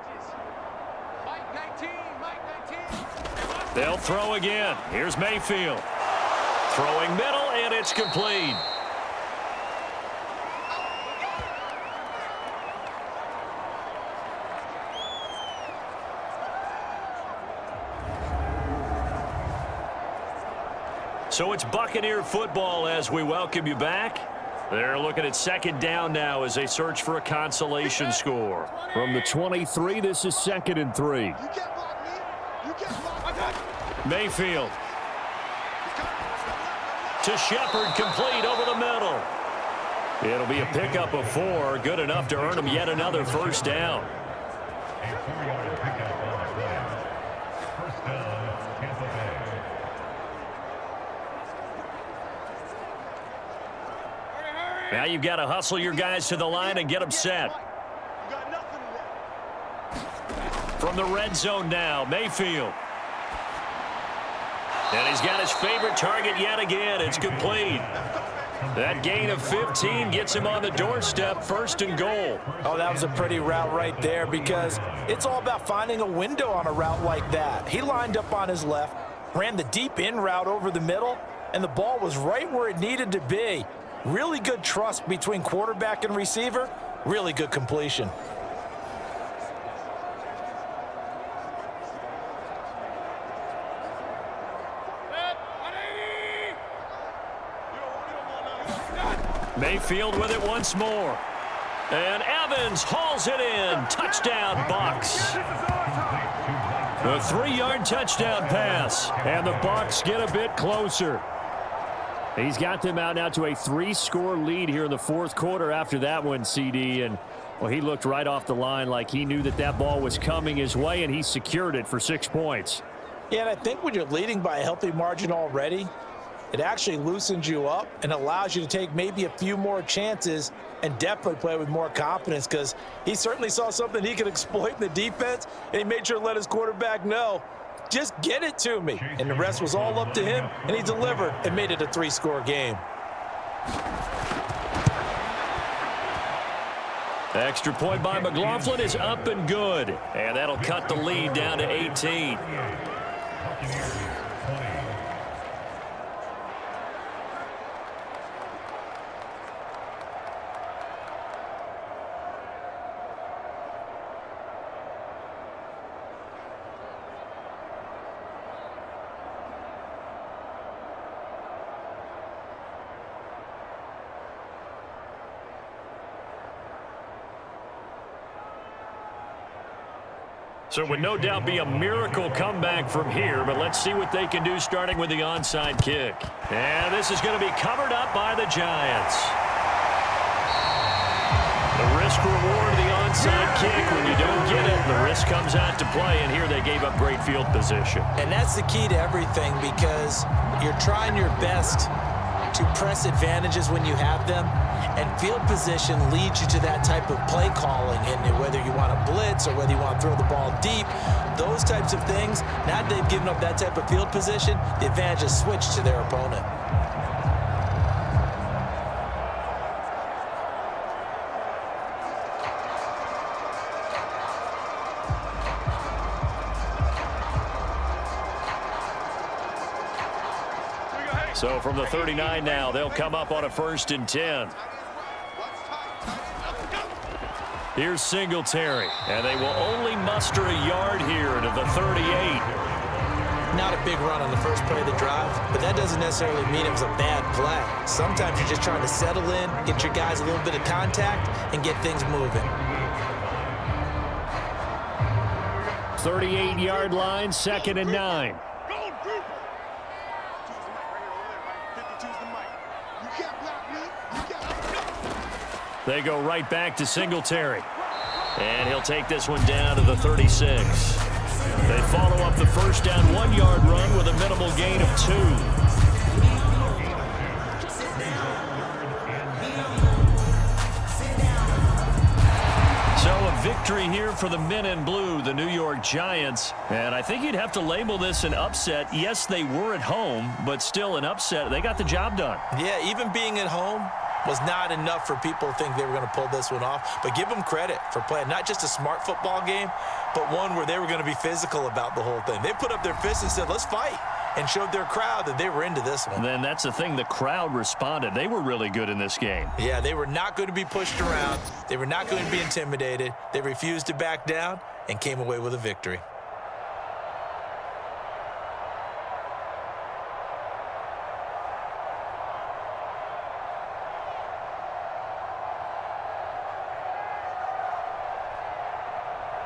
They'll throw again. Here's Mayfield. Throwing middle, and it's complete. So it's Buccaneer football as we welcome you back. They're looking at 2nd down now as they search for a consolation score. From the 23, this is 2nd and 3. Mayfield. To Shepard, complete over the middle. It'll be a pickup of 4, good enough to earn him yet another first down. A 4-yard pickup on the play. First down, Tampa Bay. Now you've got to hustle your guys to the line and get them set. From the red zone now, Mayfield. And he's got his favorite target yet again. It's complete. That gain of 15 gets him on the doorstep, 1st and goal. Oh, that was a pretty route right there because it's all about finding a window on a route like that. He lined up on his left, ran the deep in route over the middle, and the ball was right where it needed to be. Really good trust between quarterback and receiver. Really good completion. Mayfield with it once more. And Evans hauls it in. Touchdown, Bucs. A 3-yard touchdown pass. And the Bucs get a bit closer. He's got them out now to a 3-score lead here in the 4th quarter after that one, CD. And, well, he looked right off the line like he knew that that ball was coming his way, and he secured it for 6 points. Yeah, and I think when you're leading by a healthy margin already, it actually loosens you up and allows you to take maybe a few more chances and definitely play with more confidence because he certainly saw something he could exploit in the defense, and he made sure to let his quarterback know, just get it to me. And the rest was all up to him, and he delivered and made it a 3-score game. Extra point by McLaughlin is up and good. And that'll cut the lead down to 18. So it would no doubt be a miracle comeback from here, but let's see what they can do starting with the onside kick. And this is going to be covered up by the Giants. The risk reward of the onside kick, when you don't get it, the risk comes out to play, and here they gave up great field position. And that's the key to everything because you're trying your best to press advantages when you have them, and field position leads you to that type of play calling, and whether you want to blitz or whether you want to throw the ball deep, those types of things, now that they've given up that type of field position, the advantage is switched to their opponent. So from the 39 now, they'll come up on a 1st and 10. Here's Singletary, and they will only muster a yard here to the 38. Not a big run on the first play of the drive, but that doesn't necessarily mean it was a bad play. Sometimes you're just trying to settle in, get your guys a little bit of contact, and get things moving. 38-yard line, 2nd and 9. They go right back to Singletary. And he'll take this one down to the 36. They follow up the first down 1-yard run with a minimal gain of 2. So a victory here for the men in blue, the New York Giants. And I think you'd have to label this an upset. Yes, they were at home, but still an upset. They got the job done. Yeah, even being at home was not enough for people to think they were going to pull this one off. But give them credit for playing not just a smart football game, but one where they were going to be physical about the whole thing. They put up their fists and said, let's fight, and showed their crowd that they were into this one. Then that's the thing. The crowd responded. They were really good in this game. Yeah, they were not going to be pushed around. They were not going to be intimidated. They refused to back down and came away with a victory.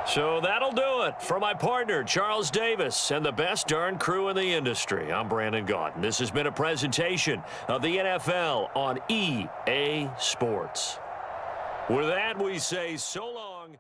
So that'll do it for my partner, Charles Davis, and the best darn crew in the industry. I'm Brandon Gaudin. This has been a presentation of the NFL on EA Sports. With that, we say so long.